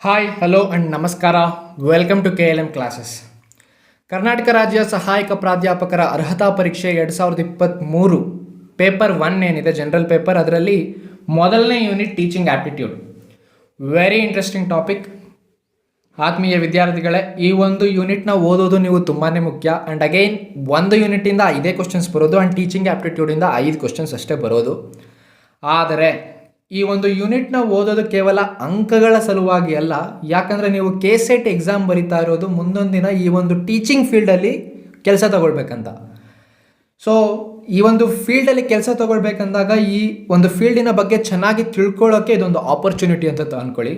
Hi hello and ನಮಸ್ಕಾರ. Welcome to KLM classes. Karnataka ರಾಜ್ಯ ಸಹಾಯಕ ಪ್ರಾಧ್ಯಾಪಕರ ಅರ್ಹತಾ ಪರೀಕ್ಷೆ 2023 ಪೇಪರ್ 1 ಏನಿದೆ ಜನರಲ್ ಪೇಪರ್, ಅದರಲ್ಲಿ ಮೊದಲನೇ unit teaching aptitude. Very interesting topic. ಆತ್ಮೀಯ ವಿದ್ಯಾರ್ಥಿಗಳೇ, ಈ ಒಂದು ಯೂನಿಟ್ನ ಓದೋದು ನೀವು ತುಂಬಾ ಮುಖ್ಯ. ಆ್ಯಂಡ್ ಅಗೈನ್ ಒಂದು ಯೂನಿಟಿಂದ 5 ಕ್ವಶನ್ಸ್ ಬರೋದು ಆ್ಯಂಡ್ ಟೀಚಿಂಗ್ ಆ್ಯಪ್ಟಿಟ್ಯೂಡಿಂದ 5 ಕ್ವಶನ್ಸ್ ಅಷ್ಟೇ ಬರೋದು. ಆದರೆ ಈ ಒಂದು ಯೂನಿಟ್ನ ಓದೋದು ಕೇವಲ ಅಂಕಗಳ ಸಲುವಾಗಿ ಅಲ್ಲ, ಯಾಕಂದರೆ ನೀವು KCET ಎಕ್ಸಾಮ್ ಬರಿತಾ ಇರೋದು ಮುಂದೊಂದು ದಿನ ಈ ಒಂದು ಟೀಚಿಂಗ್ ಫೀಲ್ಡಲ್ಲಿ ಕೆಲಸ ತಗೊಳ್ಬೇಕಂತ. ಸೊ ಈ ಒಂದು ಫೀಲ್ಡಲ್ಲಿ ಕೆಲಸ ತಗೊಳ್ಬೇಕಂದಾಗ ಈ ಒಂದು ಫೀಲ್ಡಿನ ಬಗ್ಗೆ ಚೆನ್ನಾಗಿ ತಿಳ್ಕೊಳ್ಳೋಕ್ಕೆ ಇದೊಂದು ಆಪರ್ಚುನಿಟಿ ಅಂತ ಅಂದ್ಕೊಳ್ಳಿ.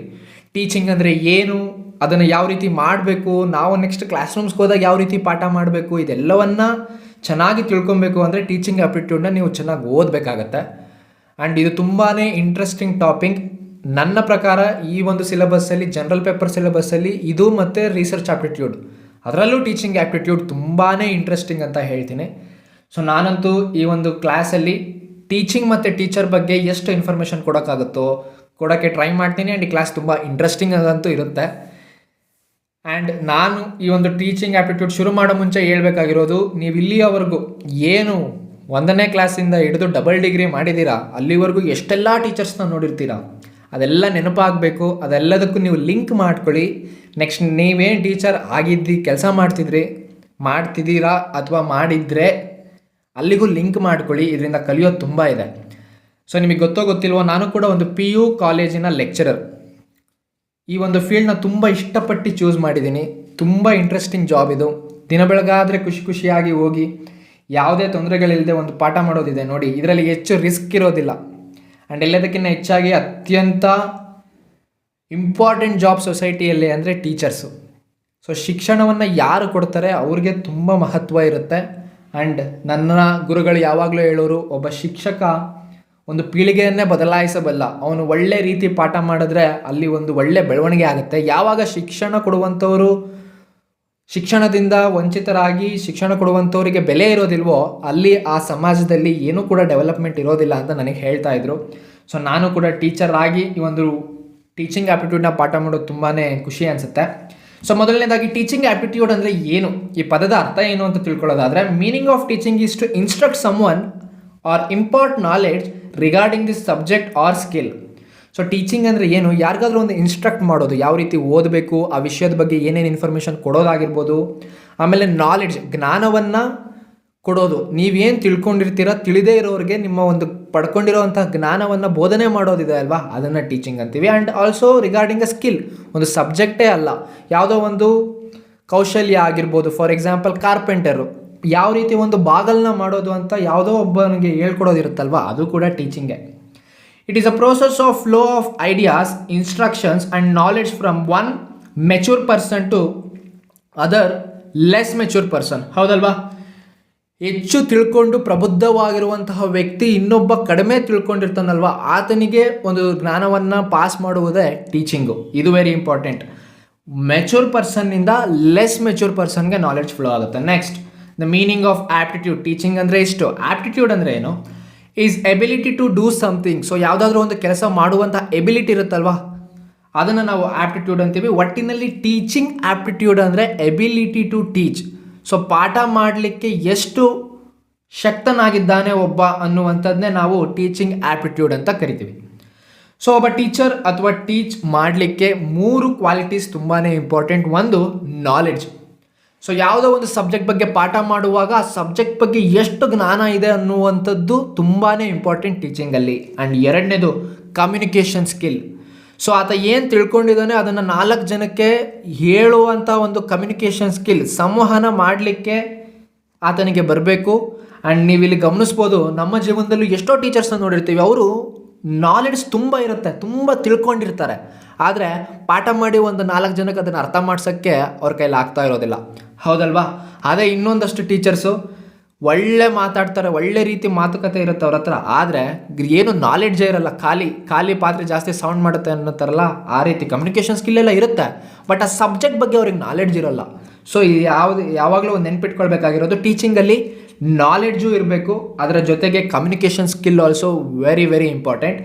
ಟೀಚಿಂಗ್ ಅಂದರೆ ಏನು, ಅದನ್ನು ಯಾವ ರೀತಿ ಮಾಡಬೇಕು, ನಾವು ನೆಕ್ಸ್ಟ್ ಕ್ಲಾಸ್ ರೂಮ್ಸ್ಗೆ ಹೋದಾಗ ಯಾವ ರೀತಿ ಪಾಠ ಮಾಡಬೇಕು, ಇದೆಲ್ಲವನ್ನು ಚೆನ್ನಾಗಿ ತಿಳ್ಕೊಬೇಕು ಅಂದರೆ ಟೀಚಿಂಗ್ ಆ್ಯಪ್ಟಿಟ್ಯೂಡ್ನ ನೀವು ಚೆನ್ನಾಗಿ ಓದಬೇಕಾಗತ್ತೆ. ಆ್ಯಂಡ್ ಇದು ತುಂಬಾ ಇಂಟ್ರೆಸ್ಟಿಂಗ್ ಟಾಪಿಕ್. ನನ್ನ ಪ್ರಕಾರ ಈ ಒಂದು ಸಿಲೆಬಸ್ಸಲ್ಲಿ, ಜನರಲ್ ಪೇಪರ್ ಸಿಲೆಬಸ್ಸಲ್ಲಿ ಇದು ಮತ್ತು ರಿಸರ್ಚ್ ಆ್ಯಪ್ಟಿಟ್ಯೂಡ್, ಅದರಲ್ಲೂ ಟೀಚಿಂಗ್ ಆ್ಯಪ್ಟಿಟ್ಯೂಡ್ ತುಂಬಾ ಇಂಟ್ರೆಸ್ಟಿಂಗ್ ಅಂತ ಹೇಳ್ತೀನಿ. ಸೊ ನಾನಂತೂ ಈ ಒಂದು ಕ್ಲಾಸಲ್ಲಿ ಟೀಚಿಂಗ್ ಮತ್ತು ಟೀಚರ್ ಬಗ್ಗೆ ಎಷ್ಟು ಇನ್ಫಾರ್ಮೇಷನ್ ಕೊಡೋಕ್ಕಾಗುತ್ತೋ ಕೊಡೋಕ್ಕೆ ಟ್ರೈ ಮಾಡ್ತೀನಿ. ಆ್ಯಂಡ್ ಈ ಕ್ಲಾಸ್ ತುಂಬ ಇಂಟ್ರೆಸ್ಟಿಂಗ್ ಆಗಂತೂ ಇರುತ್ತೆ. ಆ್ಯಂಡ್ ನಾನು ಈ ಒಂದು ಟೀಚಿಂಗ್ ಆ್ಯಪ್ಟಿಟ್ಯೂಡ್ ಶುರು ಮಾಡೋ ಮುಂಚೆ ಹೇಳ್ಬೇಕಾಗಿರೋದು, ನೀವು ಇಲ್ಲಿಯವರೆಗೂ ಏನು 1ನೇ ಕ್ಲಾಸಿಂದ ಹಿಡಿದು ಡಬಲ್ ಡಿಗ್ರಿ ಮಾಡಿದ್ದೀರಾ, ಅಲ್ಲಿವರೆಗೂ ಎಷ್ಟೆಲ್ಲ ಟೀಚರ್ಸ್ನ ನೋಡಿರ್ತೀರಾ, ಅದೆಲ್ಲ ನೆನಪಾಗಬೇಕು. ಅದೆಲ್ಲದಕ್ಕೂ ನೀವು ಲಿಂಕ್ ಮಾಡ್ಕೊಳ್ಳಿ. ನೆಕ್ಸ್ಟ್ ನೀವೇನು ಟೀಚರ್ ಕೆಲಸ ಮಾಡ್ತಿದ್ದೀರಾ ಅಥವಾ ಮಾಡಿದರೆ ಅಲ್ಲಿಗೂ ಲಿಂಕ್ ಮಾಡ್ಕೊಳ್ಳಿ. ಇದರಿಂದ ಕಲಿಯೋದು ತುಂಬ ಇದೆ. ಸೊ ನಿಮಗೆ ಗೊತ್ತಿಲ್ವೋ, ನಾನು ಕೂಡ ಒಂದು PU ಕಾಲೇಜಿನ ಲೆಕ್ಚರರ್. ಈ ಒಂದು ಫೀಲ್ಡ್ನ ತುಂಬ ಇಷ್ಟಪಟ್ಟು ಚೂಸ್ ಮಾಡಿದ್ದೀನಿ. ತುಂಬ ಇಂಟ್ರೆಸ್ಟಿಂಗ್ ಜಾಬ್ ಇದು. ದಿನ ಬೆಳಗಾದರೆ ಖುಷಿಯಾಗಿ ಹೋಗಿ ಯಾವುದೇ ತೊಂದರೆಗಳಿಲ್ಲದೆ ಒಂದು ಪಾಠ ಮಾಡೋದಿದೆ ನೋಡಿ. ಇದರಲ್ಲಿ ಹೆಚ್ಚು ರಿಸ್ಕ್ ಇರೋದಿಲ್ಲ. ಆ್ಯಂಡ್ ಎಲ್ಲದಕ್ಕಿಂತ ಹೆಚ್ಚಾಗಿ ಅತ್ಯಂತ ಇಂಪಾರ್ಟೆಂಟ್ ಜಾಬ್ ಸೊಸೈಟಿಯಲ್ಲಿ ಅಂದರೆ ಟೀಚರ್ಸು. ಸೊ ಶಿಕ್ಷಣವನ್ನು ಯಾರು ಕೊಡ್ತಾರೆ ಅವ್ರಿಗೆ ತುಂಬ ಮಹತ್ವ ಇರುತ್ತೆ. ಆ್ಯಂಡ್ ನನ್ನ ಗುರುಗಳು ಯಾವಾಗಲೂ ಹೇಳೋರು, ಒಬ್ಬ ಶಿಕ್ಷಕ ಒಂದು ಪೀಳಿಗೆಯನ್ನೇ ಬದಲಾಯಿಸಬಲ್ಲ. ಅವನು ಒಳ್ಳೆ ರೀತಿ ಪಾಠ ಮಾಡಿದ್ರೆ ಅಲ್ಲಿ ಒಂದು ಒಳ್ಳೆ ಬೆಳವಣಿಗೆ ಆಗುತ್ತೆ. ಯಾವಾಗ ಶಿಕ್ಷಣ ಕೊಡುವಂಥವರು ಶಿಕ್ಷಣದಿಂದ ವಂಚಿತರಾಗಿ ಶಿಕ್ಷಣ ಕೊಡುವಂಥವರಿಗೆ ಬೆಲೆ ಇರೋದಿಲ್ವೋ, ಅಲ್ಲಿ ಆ ಸಮಾಜದಲ್ಲಿ ಏನೂ ಕೂಡ ಡೆವಲಪ್ಮೆಂಟ್ ಇರೋದಿಲ್ಲ ಅಂತ ನನಗೆ ಹೇಳ್ತಾ ಇದ್ರು. ಸೊ ನಾನು ಕೂಡ ಟೀಚರ್ ಆಗಿ ಈ ಒಂದು ಟೀಚಿಂಗ್ ಆ್ಯಪ್ಟಿಟ್ಯೂಡ್ನ ಪಾಠ ಮಾಡೋದು ತುಂಬಾ ಖುಷಿ ಅನಿಸುತ್ತೆ. ಸೊ ಮೊದಲನೇದಾಗಿ ಟೀಚಿಂಗ್ ಆ್ಯಪ್ಟಿಟ್ಯೂಡ್ ಅಂದರೆ ಏನು, ಈ ಪದದ ಅರ್ಥ ಏನು ಅಂತ ತಿಳ್ಕೊಳ್ಳೋದಾದರೆ, meaning of teaching is to instruct someone or impart knowledge regarding this subject or skill. So teaching ಅಂದರೆ ಏನು, ಯಾರಿಗಾದ್ರೂ ಒಂದು ಇನ್ಸ್ಟ್ರಕ್ಟ್ ಮಾಡೋದು, ಯಾವ ರೀತಿ ಓದಬೇಕು, ಆ ವಿಷಯದ ಬಗ್ಗೆ ಏನೇನು ಇನ್ಫಾರ್ಮೇಷನ್ ಕೊಡೋದಾಗಿರ್ಬೋದು. ಆಮೇಲೆ ನಾಲೆಡ್ಜ್, ಜ್ಞಾನವನ್ನು ಕೊಡೋದು. ನೀವೇನು ತಿಳಿದೇ ಇರೋರಿಗೆ ನಿಮ್ಮ ಒಂದು ಪಡ್ಕೊಂಡಿರೋವಂಥ ಜ್ಞಾನವನ್ನು ಬೋಧನೆ ಮಾಡೋದಿದೆ ಅಲ್ವಾ, ಅದನ್ನು ಟೀಚಿಂಗ್ ಅಂತೀವಿ. And also regarding a skill, ಒಂದು ಸಬ್ಜೆಕ್ಟೇ ಅಲ್ಲ, ಯಾವುದೋ ಒಂದು ಕೌಶಲ್ಯ ಆಗಿರ್ಬೋದು. ಫಾರ್ ಎಕ್ಸಾಂಪಲ್ ಕಾರ್ಪೆಂಟರು ಯಾವ ರೀತಿ ಒಂದು ಬಾಗಲನ್ನ ಮಾಡೋದು ಅಂತ ಯಾವುದೋ ಒಬ್ಬನಿಗೆ ಹೇಳ್ಕೊಡೋದಿರುತ್ತಲ್ವ, ಅದು ಕೂಡ ಟೀಚಿಂಗೇ. It is a process of flow of ideas, instructions and knowledge from one mature person to other less mature person. ಹೌದಲ್ವಾ? ಹೆಚ್ಚು ತಿಳ್ಕೊಂಡು ಪ್ರಬುದ್ಧವಾಗಿರುವಂತಹ ವ್ಯಕ್ತಿ ಇನ್ನೊಬ್ಬ ಕಡಿಮೆ ತಿಳ್ಕೊಂಡಿರ್ತಾನಲ್ವ, ಆತನಿಗೆ ಒಂದು ಜ್ಞಾನವನ್ನು ಪಾಸ್ ಮಾಡುವುದೇ ಟೀಚಿಂಗು. ಇದು ವೆರಿ ಇಂಪಾರ್ಟೆಂಟ್. ಮೆಚೂರ್ ಪರ್ಸನ್ನಿಂದ ಲೆಸ್ ಮೆಚೂರ್ ಪರ್ಸನ್ಗೆ ನಾಲೆಡ್ಜ್ ಫ್ಲೋ ಆಗುತ್ತೆ. Next, the meaning of aptitude. Teaching ಅಂದರೆ ಇಷ್ಟು. ಆ್ಯಪ್ಟಿಟ್ಯೂಡ್ ಅಂದರೆ ಏನು, is ability to do something. So ಯಾವುದಾದ್ರೂ ಒಂದು ಕೆಲಸ ಮಾಡುವಂಥ ಎಬಿಲಿಟಿ ಇರುತ್ತಲ್ವಾ, ಅದನ್ನು ನಾವು ಆ್ಯಪ್ಟಿಟ್ಯೂಡ್ ಅಂತೀವಿ. ಒಟ್ಟಿನಲ್ಲಿ ಟೀಚಿಂಗ್ ಆ್ಯಪ್ಟಿಟ್ಯೂಡ್ ಅಂದರೆ ಎಬಿಲಿಟಿ ಟು ಟೀಚ್. ಸೊ ಪಾಠ ಮಾಡಲಿಕ್ಕೆ ಎಷ್ಟು ಶಕ್ತನಾಗಿದ್ದಾನೆ ಒಬ್ಬ ಅನ್ನುವಂಥದ್ದನ್ನೇ ನಾವು ಟೀಚಿಂಗ್ ಆ್ಯಪ್ಟಿಟ್ಯೂಡ್ ಅಂತ ಕರಿತೀವಿ. ಸೊ ಒಬ್ಬ ಟೀಚರ್ ಅಥವಾ ಟೀಚ್ ಮಾಡಲಿಕ್ಕೆ 3 ಕ್ವಾಲಿಟೀಸ್ ತುಂಬಾ ಇಂಪಾರ್ಟೆಂಟ್. ಒಂದು, ನಾಲೆಡ್ಜ್. ಸೊ ಯಾವುದೋ ಒಂದು ಸಬ್ಜೆಕ್ಟ್ ಬಗ್ಗೆ ಪಾಠ ಮಾಡುವಾಗ ಆ ಸಬ್ಜೆಕ್ಟ್ ಬಗ್ಗೆ ಎಷ್ಟು ಜ್ಞಾನ ಇದೆ ಅನ್ನುವಂಥದ್ದು ತುಂಬಾ ಇಂಪಾರ್ಟೆಂಟ್ ಟೀಚಿಂಗಲ್ಲಿ. ಆ್ಯಂಡ್ ಎರಡನೇದು, ಕಮ್ಯುನಿಕೇಷನ್ ಸ್ಕಿಲ್. ಸೊ ಆತ ಏನು ತಿಳ್ಕೊಂಡಿದ್ದಾನೆ ಅದನ್ನು 4 ಜನಕ್ಕೆ ಹೇಳುವಂಥ ಒಂದು ಕಮ್ಯುನಿಕೇಷನ್ ಸ್ಕಿಲ್, ಸಂವಹನ ಮಾಡಲಿಕ್ಕೆ ಆತನಿಗೆ ಬರಬೇಕು. ಆ್ಯಂಡ್ ನೀವು ಇಲ್ಲಿ ಗಮನಿಸ್ಬೋದು, ನಮ್ಮ ಜೀವನದಲ್ಲೂ ಎಷ್ಟೋ ಟೀಚರ್ಸ್ನ ನೋಡಿರ್ತೀವಿ, ಅವರು ನಾಲೆಡ್ಜ್ ತುಂಬ ಇರುತ್ತೆ, ತುಂಬ ತಿಳ್ಕೊಂಡಿರ್ತಾರೆ, ಆದರೆ ಪಾಠ ಮಾಡಿ ಒಂದು 4 ಜನಕ್ಕೆ ಅದನ್ನು ಅರ್ಥ ಮಾಡ್ಸೋಕ್ಕೆ ಅವ್ರ ಕೈಲಿ ಆಗ್ತಾ ಇರೋದಿಲ್ಲ. ಹೌದಲ್ವಾ? ಅದೇ ಇನ್ನೊಂದಷ್ಟು ಟೀಚರ್ಸು ಒಳ್ಳೆ ಮಾತಾಡ್ತಾರೆ, ಒಳ್ಳೆ ರೀತಿ ಮಾತುಕತೆ ಇರುತ್ತೆ ಅವ್ರ ಹತ್ರ, ಆದರೆ ಏನು ನಾಲೆಡ್ಜೇ ಇರಲ್ಲ, ಖಾಲಿ ಪಾತ್ರೆ ಜಾಸ್ತಿ ಸೌಂಡ್ ಮಾಡುತ್ತೆ ಅನ್ನೋತಾರಲ್ಲ, ಆ ರೀತಿ ಕಮ್ಯುನಿಕೇಷನ್ ಸ್ಕಿಲ್ ಎಲ್ಲ ಇರುತ್ತೆ, ಬಟ್ ಆ ಸಬ್ಜೆಕ್ಟ್ ಬಗ್ಗೆ ಅವ್ರಿಗೆ ನಾಲೆಡ್ಜ್ ಇರೋಲ್ಲ. ಸೊ ಯಾವಾಗಲೂ ಒಂದು ನೆನ್ಪಿಟ್ಕೊಳ್ಬೇಕಾಗಿರೋದು, ಟೀಚಿಂಗಲ್ಲಿ ನಾಲೆಡ್ಜು ಇರಬೇಕು, ಅದರ ಜೊತೆಗೆ communication skill also very very important.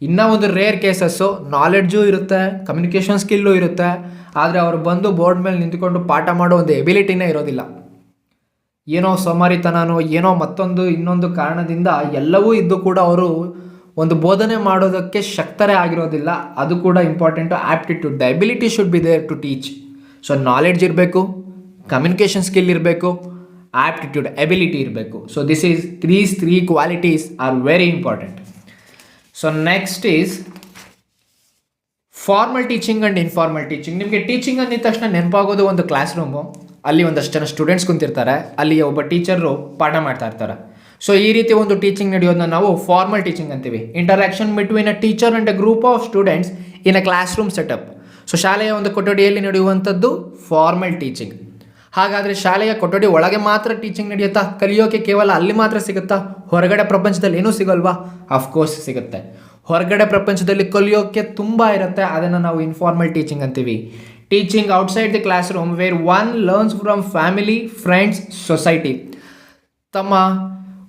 ಇನ್ನೂ ಒಂದು ರೇರ್ ಕೇಸಸ್ಸು ನಾಲೆಡ್ಜು ಇರುತ್ತೆ, ಕಮ್ಯುನಿಕೇಷನ್ ಸ್ಕಿಲ್ಲು ಇರುತ್ತೆ, ಆದರೆ ಅವ್ರು ಬಂದು ಬೋರ್ಡ್ ಮೇಲೆ ನಿಂತ್ಕೊಂಡು ಪಾಠ ಮಾಡೋ ಒಂದು ಎಬಿಲಿಟಿನೇ ಇರೋದಿಲ್ಲ. ಏನೋ ಸೋಮಾರಿತನನೋ ಏನೋ ಇನ್ನೊಂದು ಕಾರಣದಿಂದ ಎಲ್ಲವೂ ಇದ್ದು ಕೂಡ ಅವರು ಒಂದು ಬೋಧನೆ ಮಾಡೋದಕ್ಕೆ ಶಕ್ತರೇ ಆಗಿರೋದಿಲ್ಲ. ಅದು ಕೂಡ important. Aptitude, the ability should be there to teach. So knowledge ಇರಬೇಕು, ಕಮ್ಯುನಿಕೇಷನ್ ಸ್ಕಿಲ್ ಇರಬೇಕು, ಆ್ಯಪ್ಟಿಟ್ಯೂಡ್ ಎಬಿಲಿಟಿ ಇರಬೇಕು. So these three qualities are very important. So next is formal teaching and informal teaching. ನಿಮಗೆ ಟೀಚಿಂಗ್ ಅಂದಿದ ತಕ್ಷಣ ನೆನಪಾಗೋದು ಒಂದು class room, ಅಲ್ಲಿ ಒಂದಷ್ಟು ಜನ ಸ್ಟೂಡೆಂಟ್ಸ್ ಕುಂತಿರ್ತಾರೆ, ಅಲ್ಲಿ ಒಬ್ಬ ಟೀಚರು ಪಾಠ ಮಾಡ್ತಾ ಇರ್ತಾರೆ. ಸೊ ಈ ರೀತಿ ಒಂದು ಟೀಚಿಂಗ್ ನಡೆಯೋದನ್ನ ನಾವು ಫಾರ್ಮಲ್ ಟೀಚಿಂಗ್ ಅಂತೀವಿ. Interaction between a teacher and A group of students in a class room setup. So ಶಾಲೆಯ ಒಂದು ಕೊಠಡಿಯಲ್ಲಿ ನಡೆಯುವಂಥದ್ದು ಫಾರ್ಮಲ್ ಟೀಚಿಂಗ್. ಹಾಗಾದರೆ ಶಾಲೆಯ ಕೊಠಡಿ ಒಳಗೆ ಮಾತ್ರ ಟೀಚಿಂಗ್ ನಡೆಯುತ್ತಾ? ಕಲಿಯೋಕೆ ಕೇವಲ ಅಲ್ಲಿ ಮಾತ್ರ ಸಿಗುತ್ತಾ? ಹೊರಗಡೆ ಪ್ರಪಂಚದಲ್ಲಿ ಏನೂ ಸಿಗೋಲ್ವಾ? ಅಫ್ಕೋರ್ಸ್ ಸಿಗುತ್ತೆ. ಹೊರಗಡೆ ಪ್ರಪಂಚದಲ್ಲಿ ಕಲಿಯೋಕ್ಕೆ ತುಂಬ ಇರುತ್ತೆ. ಅದನ್ನು ನಾವು ಇನ್ಫಾರ್ಮಲ್ ಟೀಚಿಂಗ್ ಅಂತೀವಿ. Teaching outside the classroom where one learns from family, friends, society. ತಮ್ಮ